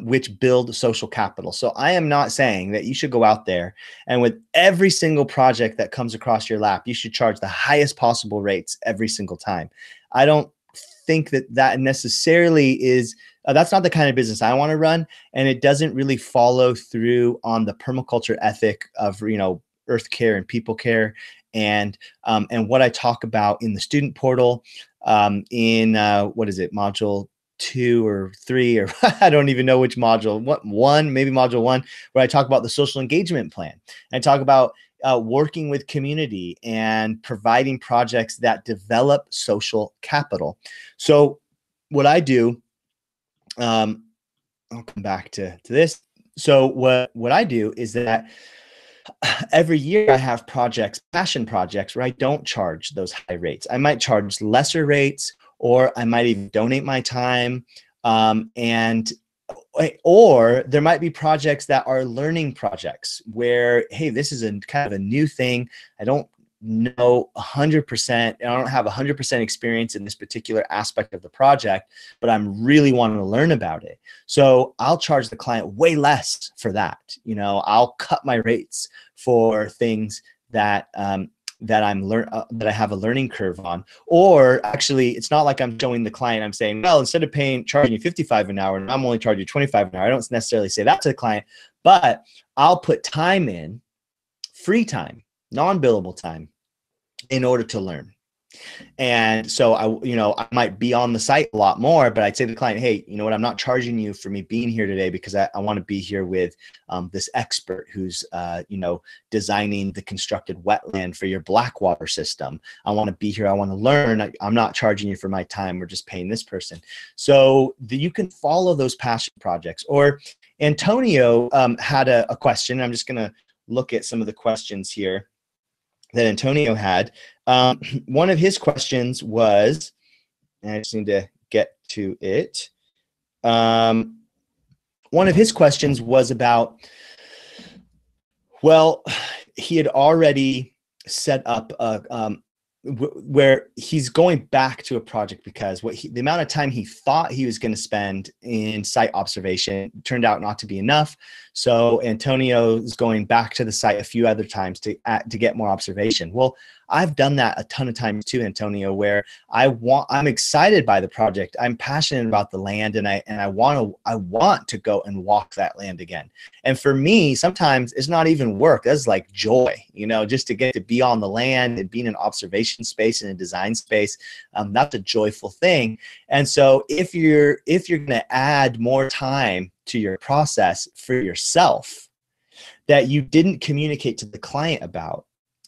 which build social capital. So I am not saying that you should go out there and with every single project that comes across your lap, you should charge the highest possible rates every single time. I don't think that that necessarily is, that's not the kind of business I want to run. And it doesn't really follow through on the permaculture ethic of, you know, earth care and people care. And what I talk about in the student portal in what is it, module 2 or 3, or I don't even know which module, maybe module 1, where I talk about the social engagement plan and talk about working with community and providing projects that develop social capital. So what I do, I'll come back to this. So what I do is that every year I have projects, passion projects, where I don't charge those high rates. I might charge lesser rates, or I might even donate my time. Or there might be projects that are learning projects where, hey, this is a kind of a new thing. I don't know 100%. I don't have 100% experience in this particular aspect of the project, but I'm really wanting to learn about it. So I'll charge the client way less for that. You know, I'll cut my rates for things that that I have a learning curve on. Or actually, it's not like I'm showing the client, I'm saying, well, instead of charging you $55 an hour, I'm only charging you $25 an hour. I don't necessarily say that to the client, but I'll put time in, free time, non-billable time, in order to learn. And so I might be on the site a lot more, but I'd say to the client, hey, you know what, I'm not charging you for me being here today because I want to be here with this expert who's, designing the constructed wetland for your blackwater system. I want to be here. I want to learn. I'm not charging you for my time. We're just paying this person. So you can follow those passion projects. Or Antonio had a question. I'm just going to look at some of the questions here that Antonio had. One of his questions was, and I just need to get to it. One of his questions was about, well, he had already set up where he's going back to a project because the amount of time he thought he was going to spend in site observation turned out not to be enough. So Antonio is going back to the site a few other times to get more observation. Well, I've done that a ton of times too, Antonio, where I'm excited by the project. I'm passionate about the land, and I want to go and walk that land again. And for me, sometimes it's not even work. That's like joy, just to get to be on the land and be in an observation space and a design space. That's a joyful thing. And so if you're going to add more time to your process for yourself that you didn't communicate to the client about,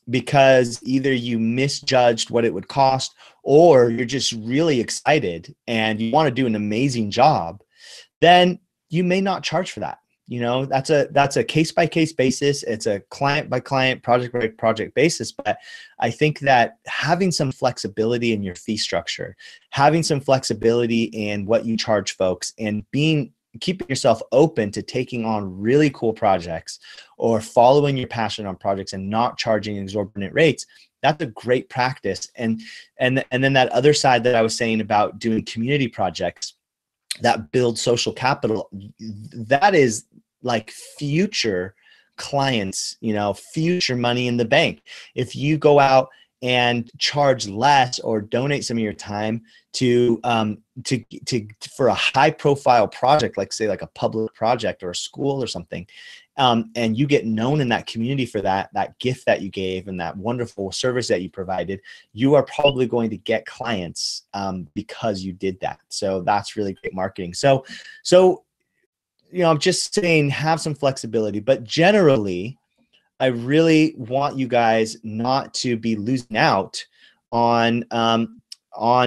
because either you misjudged what it would cost, or you're just really excited and you want to do an amazing job, then you may not charge for that. That's a case-by-case basis. It's a client-by-client, project-by-project basis. But I think that having some flexibility in your fee structure, having some flexibility in what you charge folks, and keeping yourself open to taking on really cool projects or following your passion on projects and not charging exorbitant rates, that's a great practice. And then that other side that I was saying about doing community projects that build social capital, that is like future clients, future money in the bank. If you go out and charge less or donate some of your time to for a high profile project, like say like a public project or a school or something, and you get known in that community for that gift that you gave and that wonderful service that you provided, you are probably going to get clients because you did that. So that's really great marketing. So I'm just saying, have some flexibility, but generally I really want you guys not to be losing out on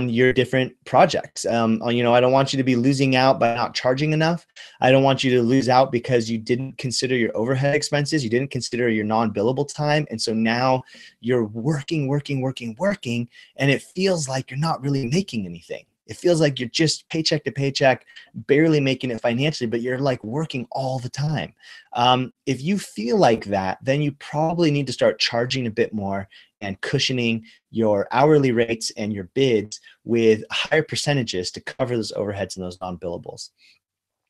your different projects. I don't want you to be losing out by not charging enough. I don't want you to lose out because you didn't consider your overhead expenses. You didn't consider your non-billable time. And so now you're working, and it feels like you're not really making anything. It feels like you're just paycheck to paycheck, barely making it financially, but you're like working all the time. If you feel like that, then you probably need to start charging a bit more and cushioning your hourly rates and your bids with higher percentages to cover those overheads and those non-billables.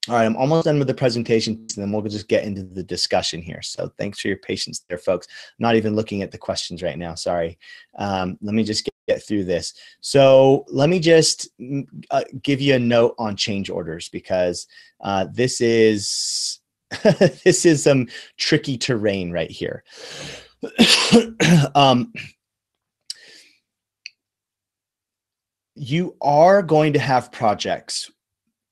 All right, I'm almost done with the presentation, and then we'll just get into the discussion here. So thanks for your patience there, folks. I'm not even looking at the questions right now, sorry. Let me just get through this. So let me just give you a note on change orders, because this is this is some tricky terrain right here. You are going to have projects,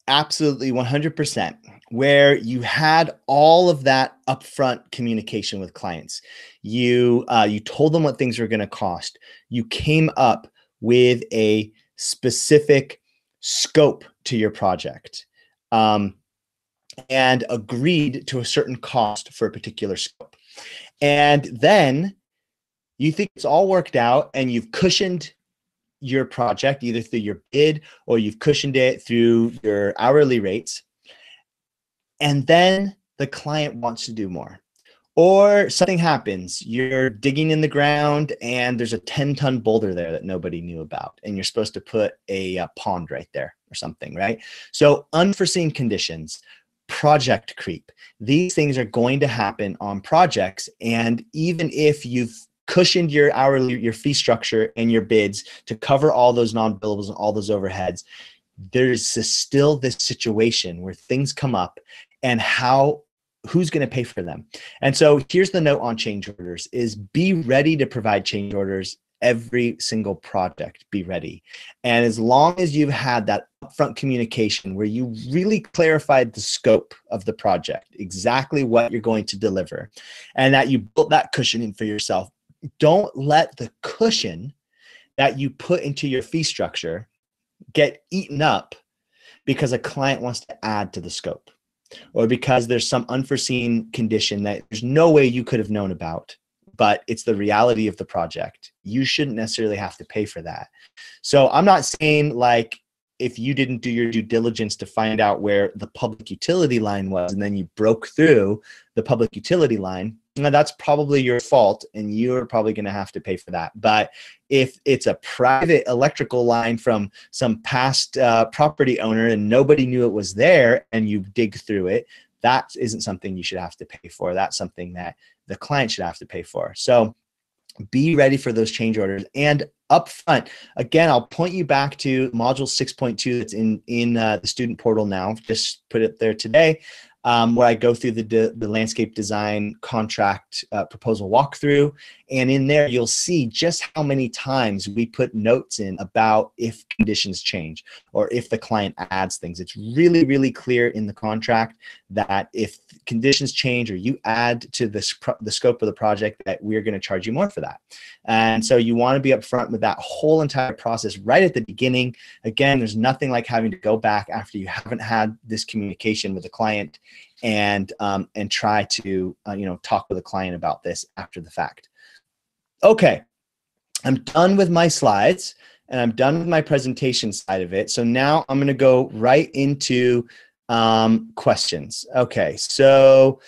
absolutely 100%, where you had all of that upfront communication with clients. You told them what things were going to cost. You came up with a specific scope to your project, and agreed to a certain cost for a particular scope. And then you think it's all worked out, and you've cushioned your project either through your bid or you've cushioned it through your hourly rates. And then the client wants to do more, or something happens. You're digging in the ground and there's a 10-ton boulder there that nobody knew about, and you're supposed to put a pond right there or something, right? So unforeseen conditions, project creep, these things are going to happen on projects. And even if you've cushioned your fee structure and your bids to cover all those non-billables and all those overheads, there's still this situation where things come up, and who's going to pay for them? And so here's the note on change orders: is be ready to provide change orders every single project. Be ready. And as long as you've had that upfront communication where you really clarified the scope of the project, exactly what you're going to deliver, and that you built that cushion in for yourself, don't let the cushion that you put into your fee structure get eaten up because a client wants to add to the scope, or because there's some unforeseen condition that there's no way you could have known about, but it's the reality of the project. You shouldn't necessarily have to pay for that. So I'm not saying like, if you didn't do your due diligence to find out where the public utility line was, and then you broke through the public utility line, that's probably your fault, and you're probably going to have to pay for that. But if it's a private electrical line from some past property owner and nobody knew it was there, and you dig through it, that isn't something you should have to pay for. That's something that the client should have to pay for. So Be ready for those change orders. And up front, again, I'll point you back to module 6.2 that's in the student portal now. Just put it there today, where I go through the landscape design contract proposal walkthrough. And in there, you'll see just how many times we put notes in about if conditions change or if the client adds things. It's really, really clear in the contract that if conditions change or you add to the scope of the project, that we're going to charge you more for that. And so you want to be upfront with that whole entire process right at the beginning. Again, there's nothing like having to go back after you haven't had this communication with the client and try to talk with the client about this after the fact. Okay, I'm done with my slides and I'm done with my presentation side of it. So now I'm going to go right into questions. Okay, so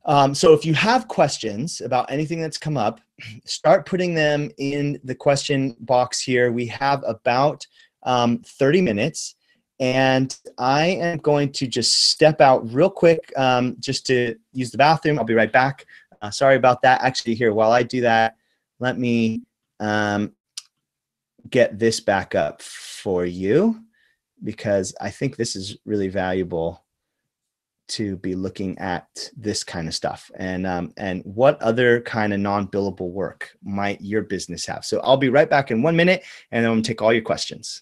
if you have questions about anything that's come up, start putting them in the question box here. We have about 30 minutes. And I am going to just step out real quick just to use the bathroom. I'll be right back. Sorry about that. Actually, here, while I do that, let me get this back up for you, because I think this is really valuable to be looking at this kind of stuff and what other kind of non-billable work might your business have. So I'll be right back in 1 minute, and I'm going to take all your questions.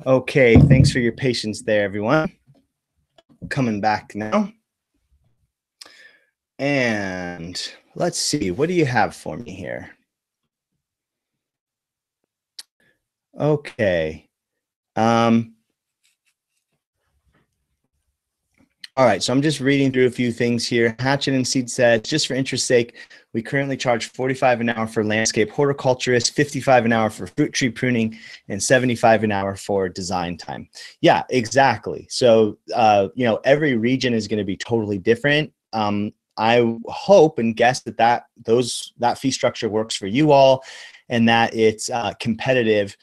Okay, thanks for your patience there, everyone. Coming back now. And let's see, what do you have for me here? Okay. All right, so I'm just reading through a few things here. Hatchet and Seed said, just for interest sake, we currently charge $45 an hour for landscape horticulturist, $55 an hour for fruit tree pruning, and $75 an hour for design time. Yeah, exactly. So, every region is going to be totally different. I hope and guess that fee structure works for you all, and that it's competitive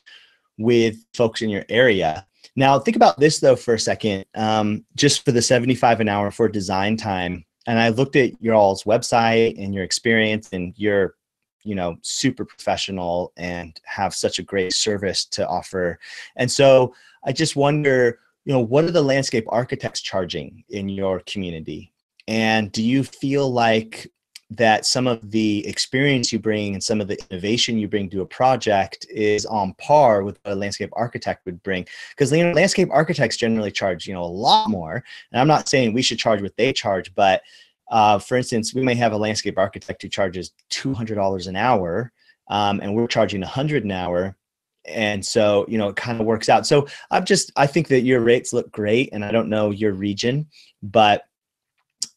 with folks in your area. Now, think about this, though, for a second, just for the $75 an hour for design time. And I looked at your all's website and your experience, and you're, super professional and have such a great service to offer. And so I just wonder, what are the landscape architects charging in your community? And do you feel like that some of the experience you bring and some of the innovation you bring to a project is on par with what a landscape architect would bring? Because landscape architects generally charge a lot more, and I'm not saying we should charge what they charge, but for instance, we may have a landscape architect who charges $200 an hour, and we're charging $100 an hour. And so, it kind of works out. So I think that your rates look great, and I don't know your region, but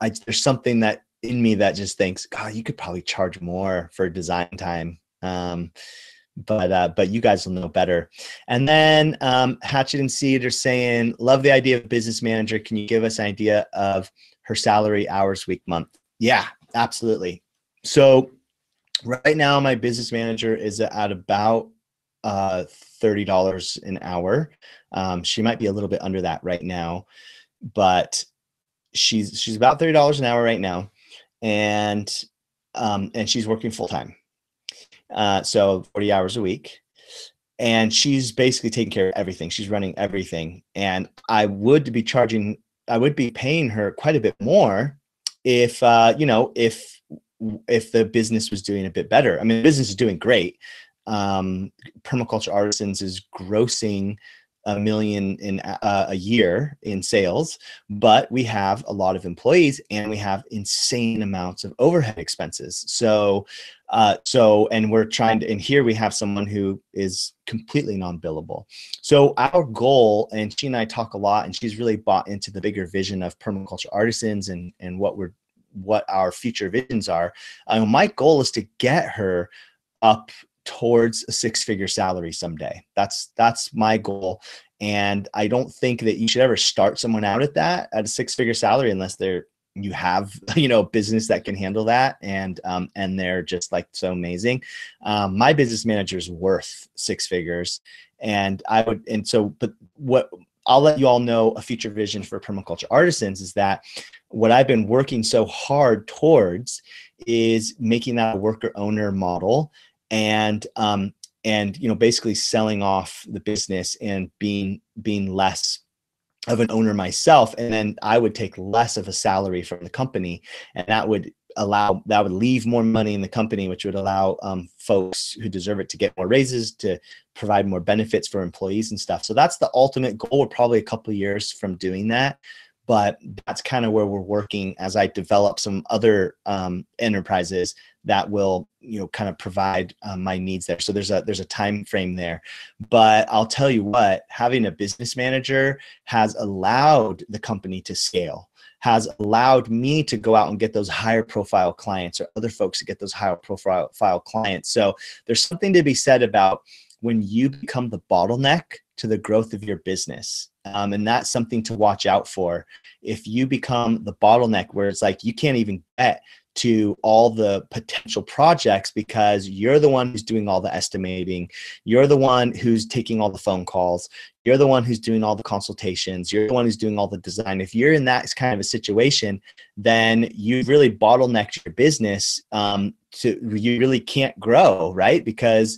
there's something that in me that just thinks, God, you could probably charge more for design time. But you guys will know better. And then Hatchet and Seed are saying, love the idea of business manager. Can you give us an idea of her salary, hours, week, month? Yeah, absolutely. So right now, my business manager is at about $30 an hour. She might be a little bit under that right now, but she's about $30 an hour right now, and she's working full time. So 40 hours a week. And she's basically taking care of everything. She's running everything. And I would be paying her quite a bit more if, if the business was doing a bit better. I mean, the business is doing great. Permaculture Artisans is grossing 1 million in a year in sales, but we have a lot of employees and we have insane amounts of overhead expenses. And we're trying to, and here we have someone who is completely non-billable. So our goal, and she and I talk a lot, and she's really bought into the bigger vision of Permaculture Artisans and what our future visions are. My goal is to get her up towards a 6-figure salary someday. That's my goal. And I don't think that you should ever start someone out at a 6-figure salary unless you have, a business that can handle that. And they're just like so amazing. My business manager is worth 6 figures. But what I'll let you all know, a future vision for Permaculture Artisans is that what I've been working so hard towards is making that a worker owner model, and basically selling off the business and being less of an owner myself. And then I would take less of a salary from the company, and that would leave more money in the company, which would allow folks who deserve it to get more raises, to provide more benefits for employees and stuff. So that's the ultimate goal. We're probably a couple of years from doing that, but that's kind of where we're working as I develop some other enterprises that will, kind of provide my needs there. So there's a time frame there. But I'll tell you what, having a business manager has allowed the company to scale, has allowed me to go out and get those higher profile clients, or other folks to get those higher profile clients. So there's something to be said about when you become the bottleneck to the growth of your business. And that's something to watch out for. If you become the bottleneck where it's like you can't even get to all the potential projects because you're the one who's doing all the estimating, you're the one who's taking all the phone calls, you're the one who's doing all the consultations, you're the one who's doing all the design. If you're in that kind of a situation, then you've really bottlenecked your business. You really can't grow, right? Because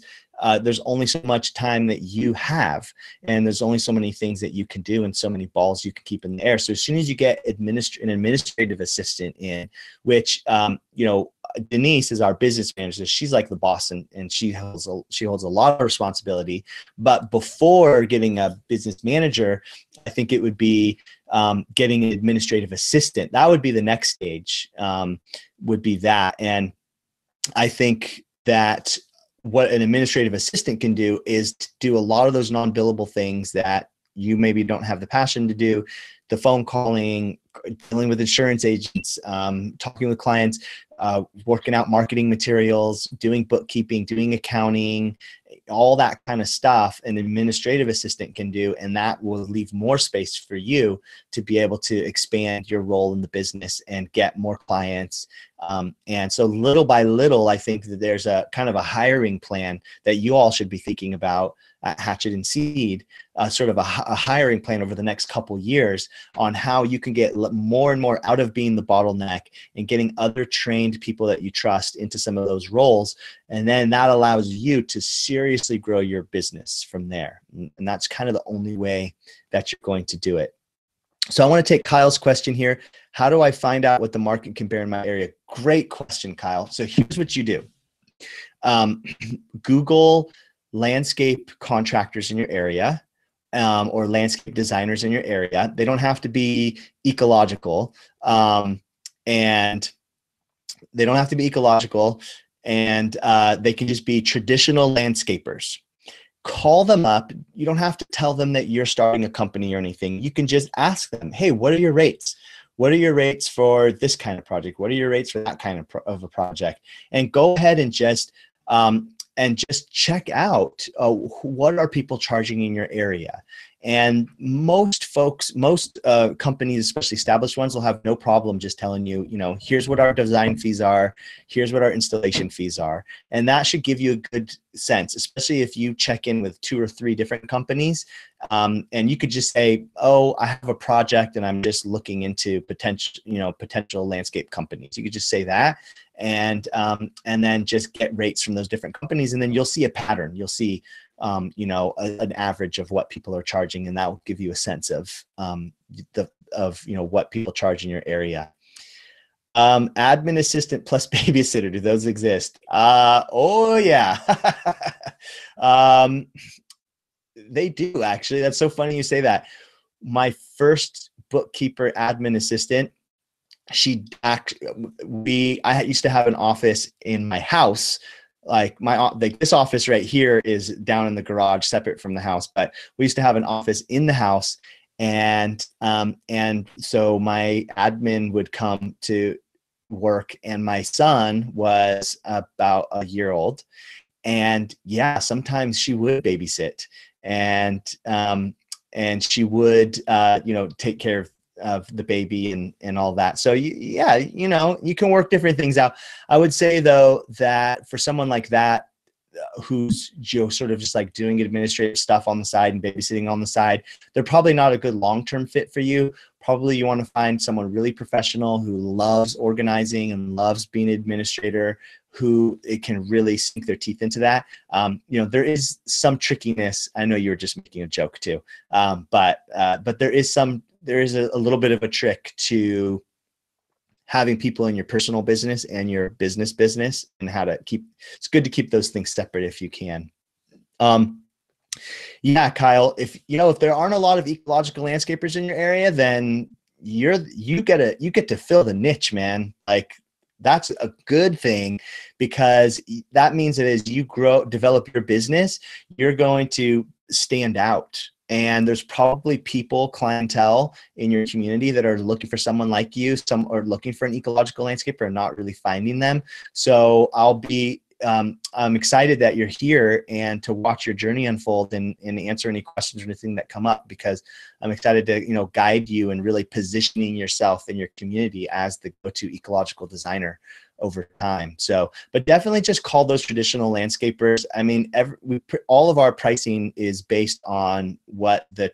there's only so much time that you have, and there's only so many things that you can do and so many balls you can keep in the air. So as soon as you get an administrative assistant in, which, Denise is our business manager. She's like the boss, and she holds a lot of responsibility. But before getting a business manager, I think it would be getting an administrative assistant. That would be the next stage, would be that. And I think that what an administrative assistant can do is to do a lot of those non-billable things that you maybe don't have the passion to do: the phone calling, dealing with insurance agents, talking with clients, working out marketing materials, doing bookkeeping, doing accounting, all that kind of stuff an administrative assistant can do. And that will leave more space for you to be able to expand your role in the business and get more clients. And so little by little, I think that there's a kind of a hiring plan that you all should be thinking about at Hatchet and Seed, sort of a hiring plan over the next couple years on how you can get more and more out of being the bottleneck and getting other trained people that you trust into some of those roles. And then that allows you to seriously grow your business from there. And that's kind of the only way that you're going to do it. So I want to take Kyle's question here. How do I find out what the market can bear in my area? Great question, Kyle. So here's what you do. Google landscape contractors in your area, or landscape designers in your area. They don't have to be ecological, and they don't have to be ecological, and they can just be traditional landscapers. Call them up. You don't have to tell them that you're starting a company or anything. You can just ask them, hey, what are your rates? What are your rates for this kind of project? What are your rates for that kind of a project? And go ahead and just check out what are people charging in your area. And most folks, most companies, especially established ones, will have no problem just telling you, here's what our design fees are, here's what our installation fees are. And that should give you a good sense, especially if you check in with 2 or 3 different companies. And you could just say, oh, I have a project and I'm just looking into potential landscape companies. You could just say that, and then just get rates from those different companies. And then you'll see a pattern. You'll see an average of what people are charging, and that will give you a sense of what people charge in your area. Admin assistant plus babysitter, do those exist? Oh yeah. They do, actually. That's so funny you say that. My first bookkeeper admin assistant, I used to have an office in my house. Like this office right here is down in the garage, separate from the house, but we used to have an office in the house. And so my admin would come to work, and my son was about a year old. And yeah, sometimes she would babysit, and she would take care of the baby and all that. So you can work different things out. I would say though that for someone like that, who's sort of just like doing administrative stuff on the side and babysitting on the side, they're probably not a good long-term fit for you. Probably you want to find someone really professional who loves organizing and loves being an administrator, who it can really sink their teeth into that. There is some trickiness. I know you were just making a joke too, but there is a little bit of a trick to having people in your personal business and your business, and it's good to keep those things separate if you can. Yeah, Kyle, if there aren't a lot of ecological landscapers in your area, then you get to fill the niche, man. Like, that's a good thing, because that means that as you develop your business, you're going to stand out. And there's probably clientele in your community that are looking for someone like you, some are looking for an ecological landscaper and not really finding them. So I'm excited that you're here and to watch your journey unfold and answer any questions or anything that come up, because I'm excited to, guide you and really positioning yourself in your community as the go-to ecological designer over time. So, but definitely just call those traditional landscapers. I mean, all of our pricing is based on what the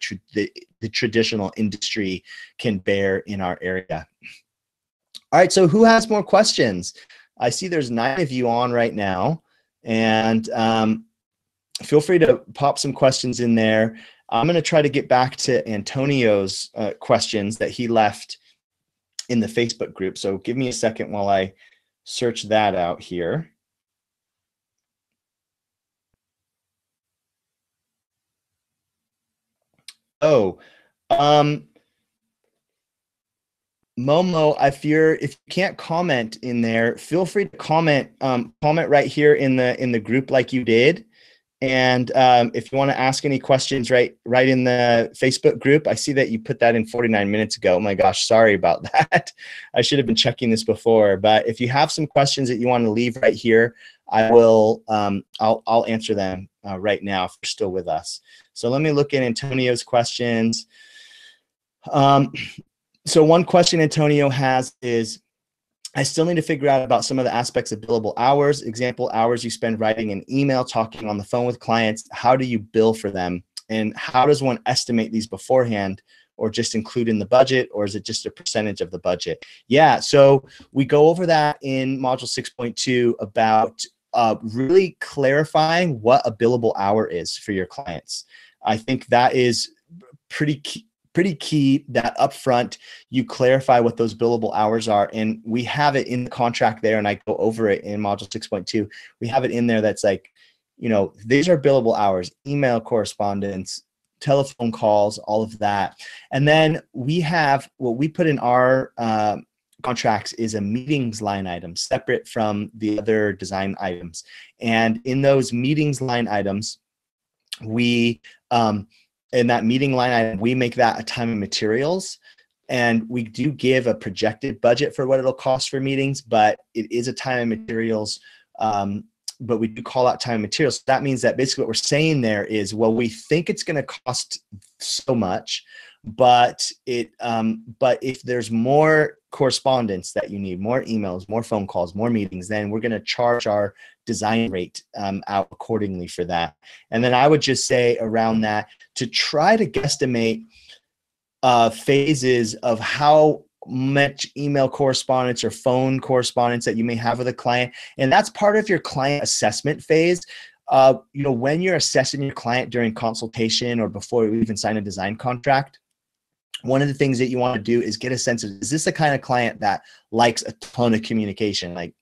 traditional industry can bear in our area. All right, so who has more questions? I see there's 9 of you on right now, and feel free to pop some questions in there. I'm going to try to get back to Antonio's questions that he left in the Facebook group. So give me a second while I search that out here. Oh, Momo, if you can't comment in there, feel free to comment right here in the group like you did. And if you want to ask any questions right in the Facebook group, I see that you put that in 49 minutes ago. Oh my gosh, sorry about that. I should have been checking this before. But if you have some questions that you want to leave right here, I will. I'll answer them right now if you're still with us. So let me look at Antonio's questions. So one question Antonio has is, I still need to figure out about some of the aspects of billable hours. Example, hours you spend writing an email, talking on the phone with clients. How do you bill for them? And how does one estimate these beforehand, or just include in the budget, or is it just a percentage of the budget? Yeah, so we go over that in module 6.2 about really clarifying what a billable hour is for your clients. I think that is pretty key that upfront you clarify what those billable hours are. And we have it in the contract there, and I go over it in module 6.2. We have it in there that's like, these are billable hours: email correspondence, telephone calls, all of that. And then we have what we put in our contracts is a meetings line item separate from the other design items. And in those meetings line items, we in that meeting line item, we make that a time and materials, and we do give a projected budget for what it'll cost for meetings, but it is a time and materials, but we do call out time and materials. So that means that basically what we're saying there is, well, we think it's going to cost so much, but but if there's more correspondence that you need, more emails, more phone calls, more meetings, then we're going to charge our design rate out accordingly for that. And then I would just say around that to try to guesstimate phases of how much email correspondence or phone correspondence that you may have with a client. And that's part of your client assessment phase. When you're assessing your client during consultation or before you even sign a design contract, one of the things that you want to do is get a sense of, is this the kind of client that likes a ton of communication? Like,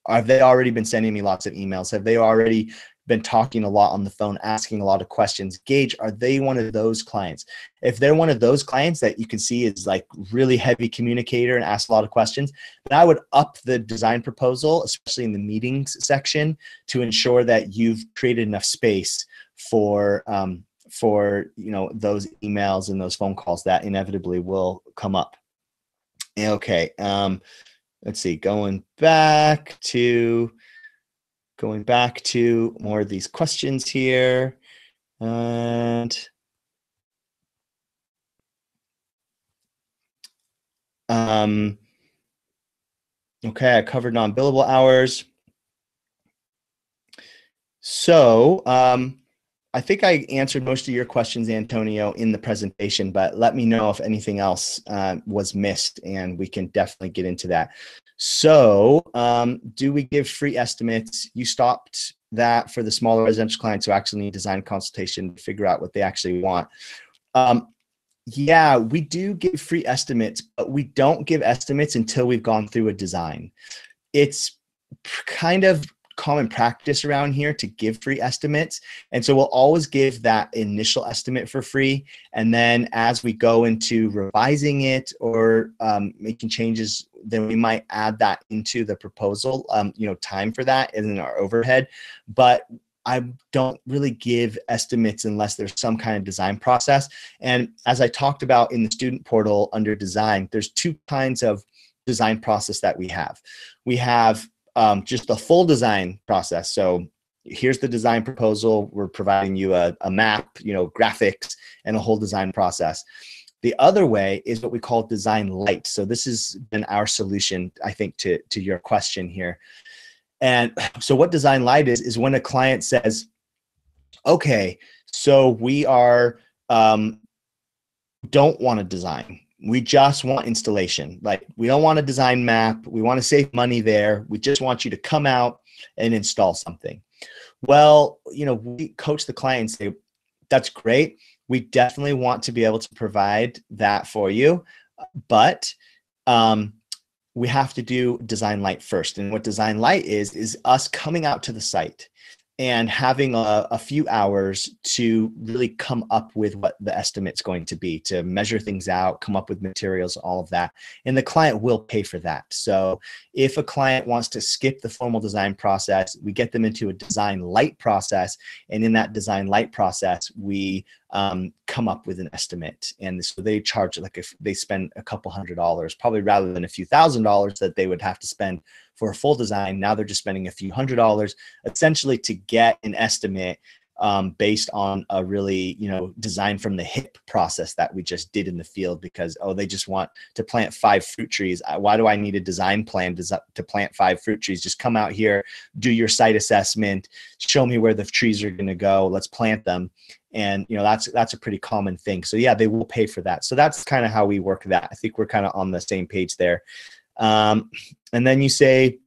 have they already been sending me lots of emails? Have they already been talking a lot on the phone, asking a lot of questions? Gauge, are they one of those clients? If they're one of those clients that you can see is like really heavy communicator and asks a lot of questions, then I would up the design proposal, especially in the meetings section, to ensure that you've created enough space for those emails and those phone calls that inevitably will come up. Okay, let's see, going back to more of these questions here. And okay, I covered non-billable hours. So I think I answered most of your questions, Antonio, in the presentation, but let me know if anything else was missed, and we can definitely get into that. So do we give free estimates? You stopped that for the smaller residential clients who actually need design consultation to figure out what they actually want. Yeah, we do give free estimates, but we don't give estimates until we've gone through a design. It's kind of common practice around here to give free estimates. And so we'll always give that initial estimate for free. And then as we go into revising it or making changes, then we might add that into the proposal, time for that in our overhead. But I don't really give estimates unless there's some kind of design process. And as I talked about in the student portal under design, there's two kinds of design process that we have. We have just the full design process. So here's the design proposal. We're providing you a map, graphics, and a whole design process. The other way is what we call design light. So this has been our solution, I think, to your question here. And so what design light is when a client says, okay, so we are don't want to design. We just want installation. Like, we don't want a design map. We want to save money there. We just want you to come out and install something. Well, we coach the client and say, that's great. We definitely want to be able to provide that for you, but we have to do design light first. And what design light is us coming out to the site and having a few hours to really come up with what the estimate's going to be, to measure things out, come up with materials, all of that. And the client will pay for that. So if a client wants to skip the formal design process, we get them into a design light process. And in that design light process, we come up with an estimate. And so they charge, like, if they spend a couple $100s, probably rather than a few $1,000s that they would have to spend for a full design, now they're just spending a few $100s essentially to get an estimate based on a really, design from the hip process that we just did in the field, because, they just want to plant 5 fruit trees. Why do I need a design plan to plant 5 fruit trees? Just come out here, do your site assessment, show me where the trees are going to go, let's plant them. And, that's a pretty common thing. So yeah, they will pay for that. So that's kind of how we work that. I think we're kind of on the same page there. And then you say,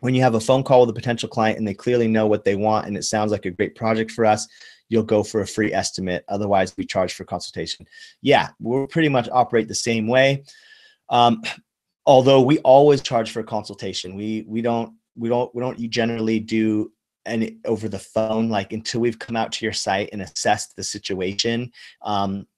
when you have a phone call with a potential client and they clearly know what they want and it sounds like a great project for us, you'll go for a free estimate. Otherwise, we charge for consultation. Yeah, we'll pretty much operate the same way. Although we always charge for a consultation. We don't generally do any over the phone, like, until we've come out to your site and assessed the situation.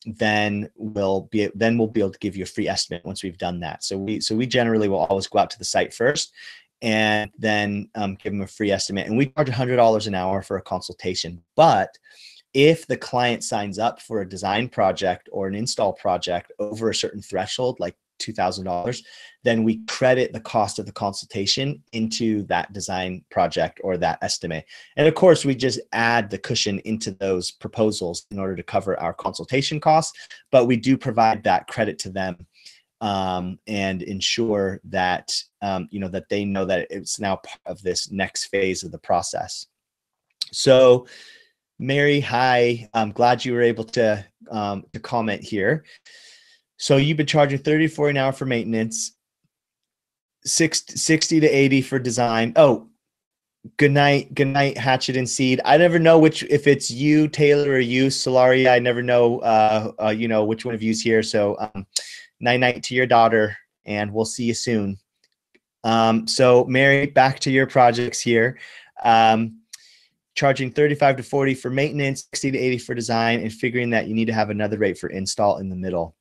Then we'll be able to give you a free estimate once we've done that. So we generally will always go out to the site first and then give them a free estimate. And we charge $100 an hour for a consultation. But if the client signs up for a design project or an install project over a certain threshold, like $2,000, then we credit the cost of the consultation into that design project or that estimate. And of course, we just add the cushion into those proposals in order to cover our consultation costs, but we do provide that credit to them and ensure that, that they know that it's now part of this next phase of the process. So Mary, hi, I'm glad you were able to comment here. So you've been charging $34 an hour for maintenance, 60 to 80 for design. Oh, good night, Hatchet and Seed. I never know if it's you, Taylor, or you, Solaria. I never know, which one of you's here. So night to your daughter, and we'll see you soon. So Mary, back to your projects here. Charging 35 to 40 for maintenance, 60 to 80 for design, and figuring that you need to have another rate for install in the middle.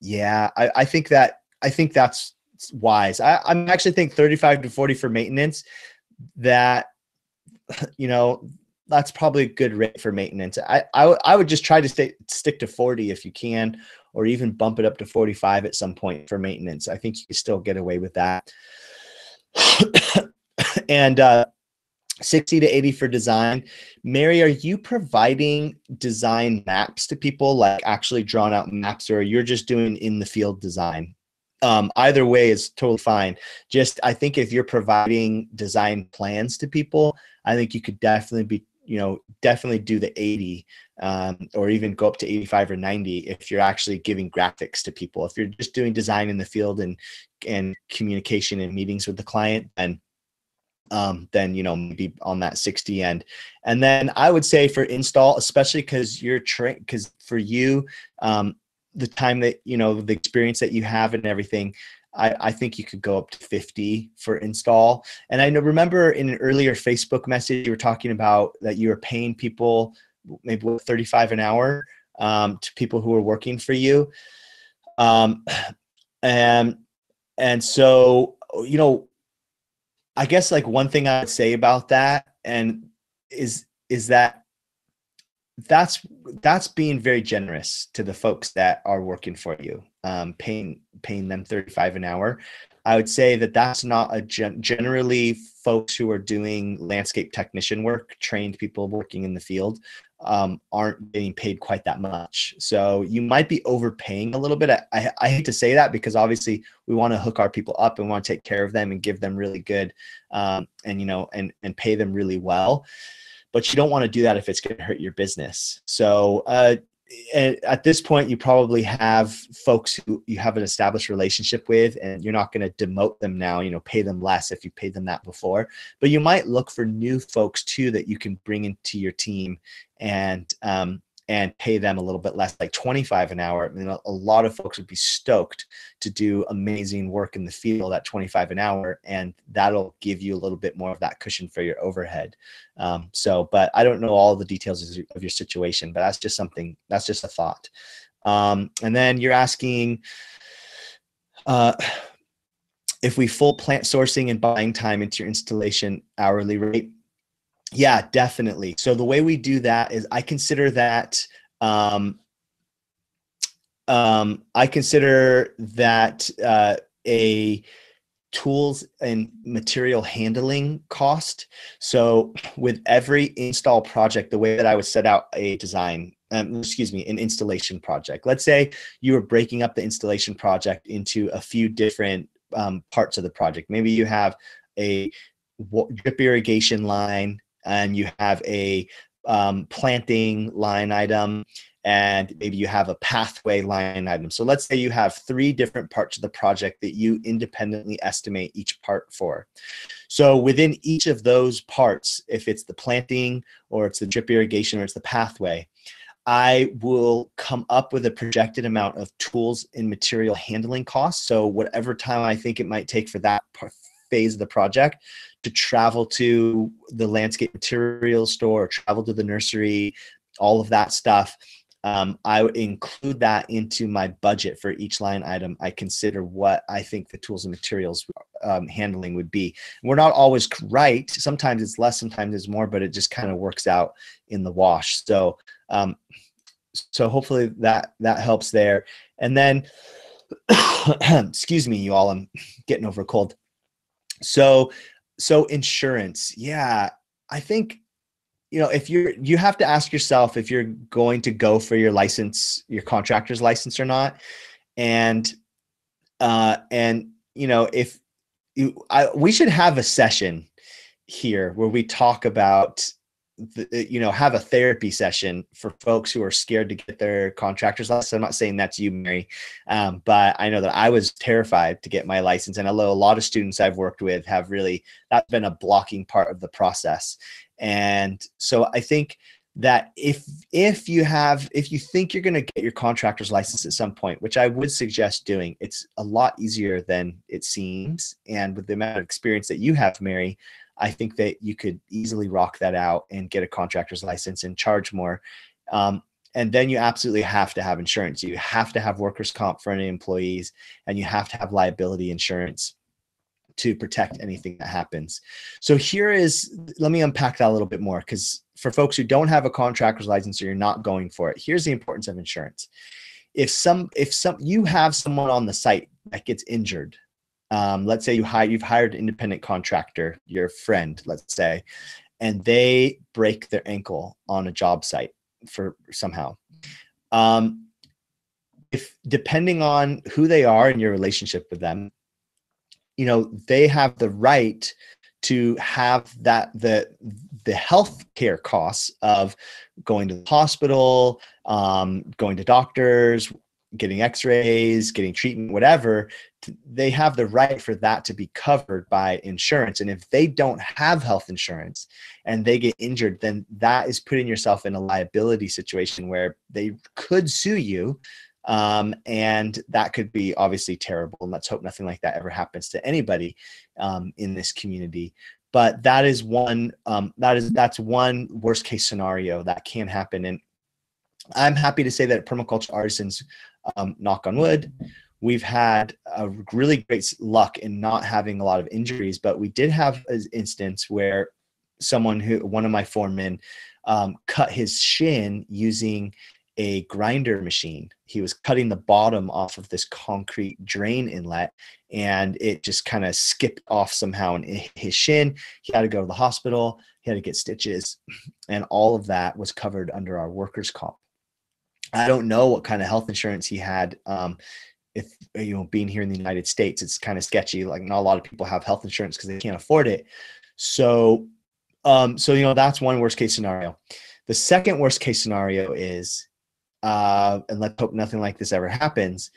Yeah, I think that's wise. I actually think 35 to 40 for maintenance, that, that's probably a good rate for maintenance. I would just try to stick to 40 if you can, or even bump it up to 45 at some point for maintenance. I think you can still get away with that. And 60 to 80 for design. Mary, are you providing design maps to people, like actually drawn out maps, or you're just doing in the field design? Either way is totally fine. Just, I think if you're providing design plans to people, I think you could definitely definitely do the 80, or even go up to 85 or 90 if you're actually giving graphics to people. If you're just doing design in the field and communication and meetings with the client, then maybe on that 60 end. And then I would say for install, especially because because for you, the time that the experience that you have and everything, I think you could go up to 50 for install. And I remember in an earlier Facebook message you were talking about that you were paying people maybe 35 an hour to people who are working for you, and so I guess like one thing I would say about that is that that's being very generous to the folks that are working for you, paying them 35 an hour. I would say that that's not generally folks who are doing landscape technician work, trained people working in the field, aren't getting paid quite that much. So you might be overpaying a little bit. I hate to say that, because obviously we want to hook our people up and want to take care of them and give them really good, and pay them really well. But you don't want to do that if it's going to hurt your business. So at this point, you probably have folks who you have an established relationship with, and you're not going to demote them now, pay them less if you paid them that before. But you might look for new folks too that you can bring into your team and pay them a little bit less, like 25 an hour. I mean, a lot of folks would be stoked to do amazing work in the field at 25 an hour, and that'll give you a little bit more of that cushion for your overhead. But I don't know all the details of your situation, but that's just a thought. And then you're asking if we full plant sourcing and buying time into your installation hourly rate. Yeah, definitely. So the way we do that is I consider that a tools and material handling cost. So with every install project, the way that I would set out a design, an installation project, let's say you were breaking up the installation project into a few different parts of the project. Maybe you have a drip irrigation line, and you have a planting line item, and maybe you have a pathway line item. So let's say you have 3 different parts of the project that you independently estimate each part for. So within each of those parts, if it's the planting or it's the drip irrigation or it's the pathway, I will come up with a projected amount of tools and material handling costs. So whatever time I think it might take for that phase of the project to travel to the landscape materials store, travel to the nursery, all of that stuff, I would include that into my budget for each line item. I consider what I think the tools and materials handling would be. We're not always right. Sometimes it's less, sometimes it's more, but it just kind of works out in the wash. So hopefully that helps there. And then Excuse me, you all. I'm getting over a cold. So, so insurance. Yeah, I think, if you have to ask yourself if you're going to go for your license, your contractor's license or not. And, if we should have a session here where we talk about have a therapy session for folks who are scared to get their contractor's license. I'm not saying that's you, Mary, but I know that I was terrified to get my license, and although a lot of students I've worked with have really, that's been a blocking part of the process. And so I think that if you think you're going to get your contractor's license at some point, which I would suggest doing, it's a lot easier than it seems. And with the amount of experience that you have, Mary, I think that you could easily rock that out and get a contractor's license and charge more. And then you absolutely have to have insurance. You have to have workers' comp for any employees, and you have to have liability insurance to protect anything that happens. So let me unpack that a little bit more, because for folks who don't have a contractor's license or you're not going for it, here's the importance of insurance. If you have someone on the site that gets injured, let's say you've hired an independent contractor, your friend, let's say, and they break their ankle on a job site for somehow. If depending on who they are and your relationship with them, they have the right to have the health care costs of going to the hospital, going to doctors, getting x-rays, getting treatment, whatever. They have the right for that to be covered by insurance. And if they don't have health insurance and they get injured, then that is putting yourself in a liability situation where they could sue you. And that could be obviously terrible. And let's hope nothing like that ever happens to anybody in this community. But that is that's one worst case scenario that can happen. And I'm happy to say that at Permaculture Artisans, knock on wood, we've had a really great luck in not having a lot of injuries. But we did have an instance where one of my foremen, cut his shin using a grinder machine. He was cutting the bottom off of this concrete drain inlet, and it just kind of skipped off somehow in his shin. He had to go to the hospital. He had to get stitches, and all of that was covered under our workers' comp. I don't know what kind of health insurance he had. If being here in the United States, it's kind of sketchy. Like, not a lot of people have health insurance because they can't afford it. So that's one worst case scenario. The second worst case scenario is, and let's hope nothing like this ever happens,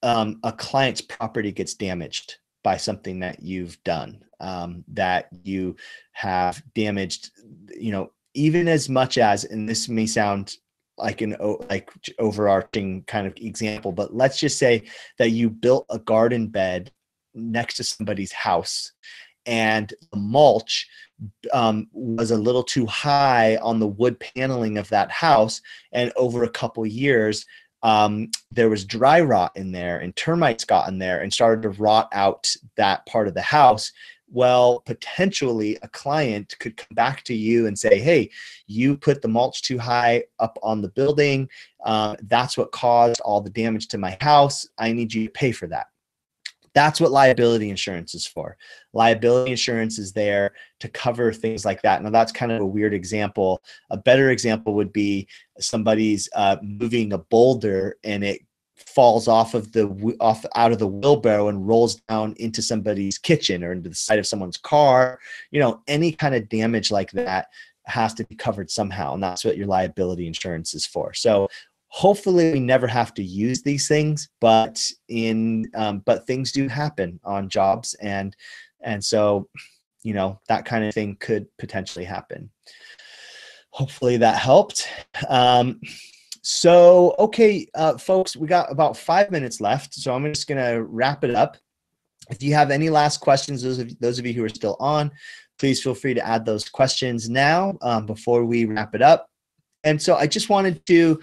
a client's property gets damaged by something that you've done, that you have damaged, even as much as, and this may sound like an overarching kind of example, but let's just say that you built a garden bed next to somebody's house, and the mulch was a little too high on the wood paneling of that house, and over a couple years there was dry rot in there, and termites got in there and started to rot out that part of the house. Well, potentially a client could come back to you and say, hey, you put the mulch too high up on the building. That's what caused all the damage to my house. I need you to pay for that. That's what liability insurance is for. Liability insurance is there to cover things like that. Now, that's kind of a weird example. A better example would be somebody's moving a boulder, and it falls out of the wheelbarrow and rolls down into somebody's kitchen or into the side of someone's car. Any kind of damage like that has to be covered somehow, and that's what your liability insurance is for. So hopefully we never have to use these things, but things do happen on jobs, and so that kind of thing could potentially happen. Hopefully that helped. So, okay, folks, we got about 5 minutes left, so I'm just going to wrap it up. If you have any last questions, those of you who are still on, please feel free to add those questions now before we wrap it up. And so I just wanted to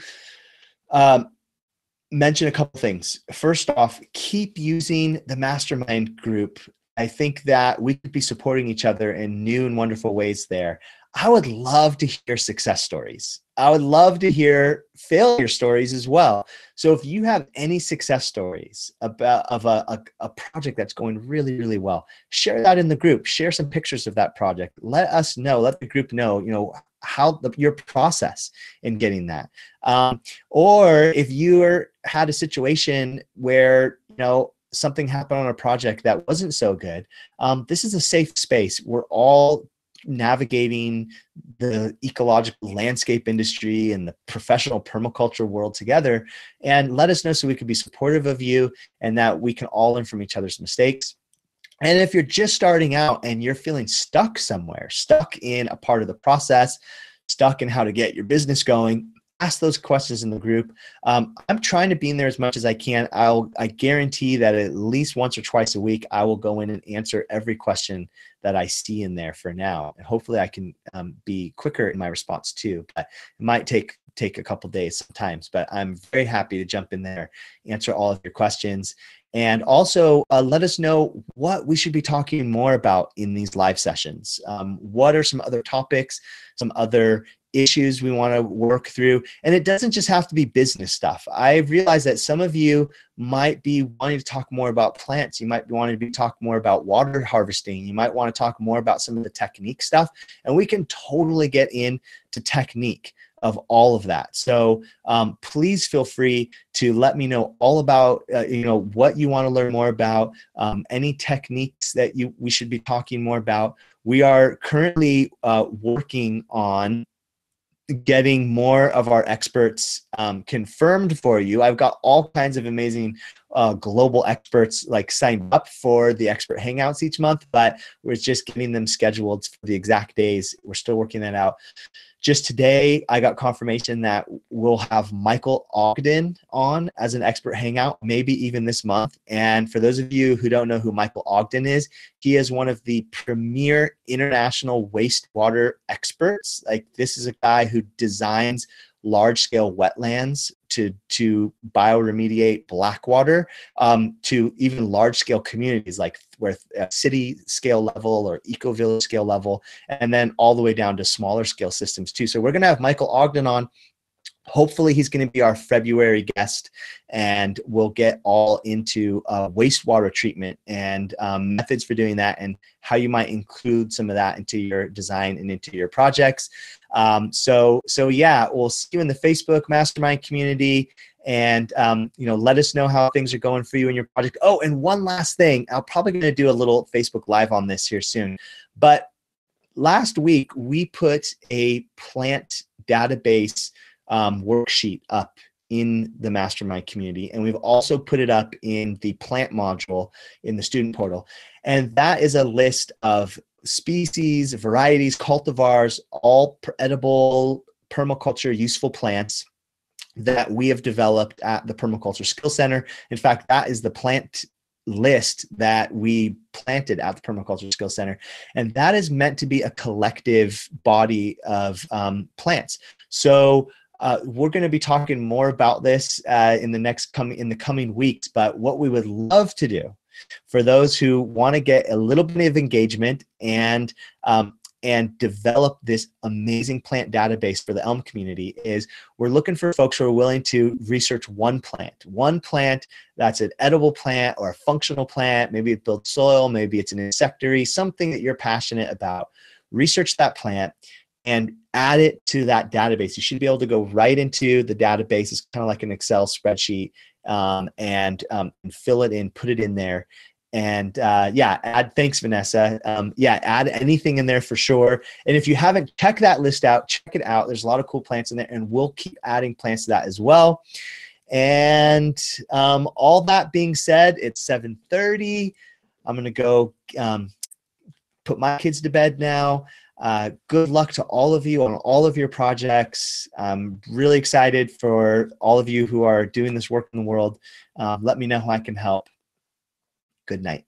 mention a couple things. First off, keep using the mastermind group. I think that we could be supporting each other in new and wonderful ways there. I would love to hear success stories. I would love to hear failure stories as well. So if you have any success stories about a project that's going really, really well, share that in the group. Share some pictures of that project. Let us know. Let the group know. How your process in getting that. Or if you had a situation where something happened on a project that wasn't so good, this is a safe space. We're all navigating the ecological landscape industry and the professional permaculture world together, and let us know so we can be supportive of you and that we can all learn from each other's mistakes. And if you're just starting out and you're feeling stuck somewhere, stuck in a part of the process, stuck in how to get your business going, ask those questions in the group. I'm trying to be in there as much as I can. I guarantee that at least once or twice a week, I will go in and answer every question that I see in there for now. And hopefully I can be quicker in my response too, but it might take a couple days sometimes, but I'm very happy to jump in there, answer all of your questions. And also let us know what we should be talking more about in these live sessions. What are some other topics, some other issues we want to work through? And it doesn't just have to be business stuff. I realize that some of you might be wanting to talk more about plants. You might be wanting to talk more about water harvesting. You might want to talk more about some of the technique stuff. And we can totally get into technique of all of that. So please feel free to let me know all about what you want to learn more about, any techniques that we should be talking more about. We are currently working on getting more of our experts confirmed for you. I've got all kinds of amazing global experts signed up for the expert hangouts each month, but we're just getting them scheduled for the exact days. We're still working that out. Just today, I got confirmation that we'll have Michael Ogden on as an expert hangout, maybe even this month. And for those of you who don't know who Michael Ogden is, he is one of the premier international wastewater experts. This is a guy who designs large-scale wetlands to bioremediate black water, to even large-scale communities where city scale level or eco-village scale level, and then all the way down to smaller scale systems too. So we're going to have Michael Ogden on. Hopefully he's going to be our February guest, and we'll get all into wastewater treatment and methods for doing that, and how you might include some of that into your design and into your projects. So yeah, we'll see you in the Facebook Mastermind community, and let us know how things are going for you and your project. Oh, and one last thing, I'm probably going to do a little Facebook Live on this here soon, but last week we put a plant database worksheet up in the Mastermind community, and we've also put it up in the plant module in the student portal. And that is a list of species, varieties, cultivars, all edible permaculture useful plants that we have developed at the Permaculture Skill Center. In fact, that is the plant list that we planted at the Permaculture Skill Center, and that is meant to be a collective body of plants. So we're going to be talking more about this in the coming weeks. But what we would love to do for those who want to get a little bit of engagement and develop this amazing plant database for the Elm community is we're looking for folks who are willing to research one plant that's an edible plant or a functional plant. Maybe it builds soil, maybe it's an insectary, something that you're passionate about. Research that plant and add it to that database. You should be able to go right into the database. It's kind of like an Excel spreadsheet, and fill it in, put it in there. And thanks, Vanessa. Add anything in there for sure. And if you haven't checked that list out, check it out. There's a lot of cool plants in there, and we'll keep adding plants to that as well. And all that being said, it's 7:30. I'm going to go put my kids to bed now. Good luck to all of you on all of your projects. I'm really excited for all of you who are doing this work in the world. Let me know how I can help. Good night.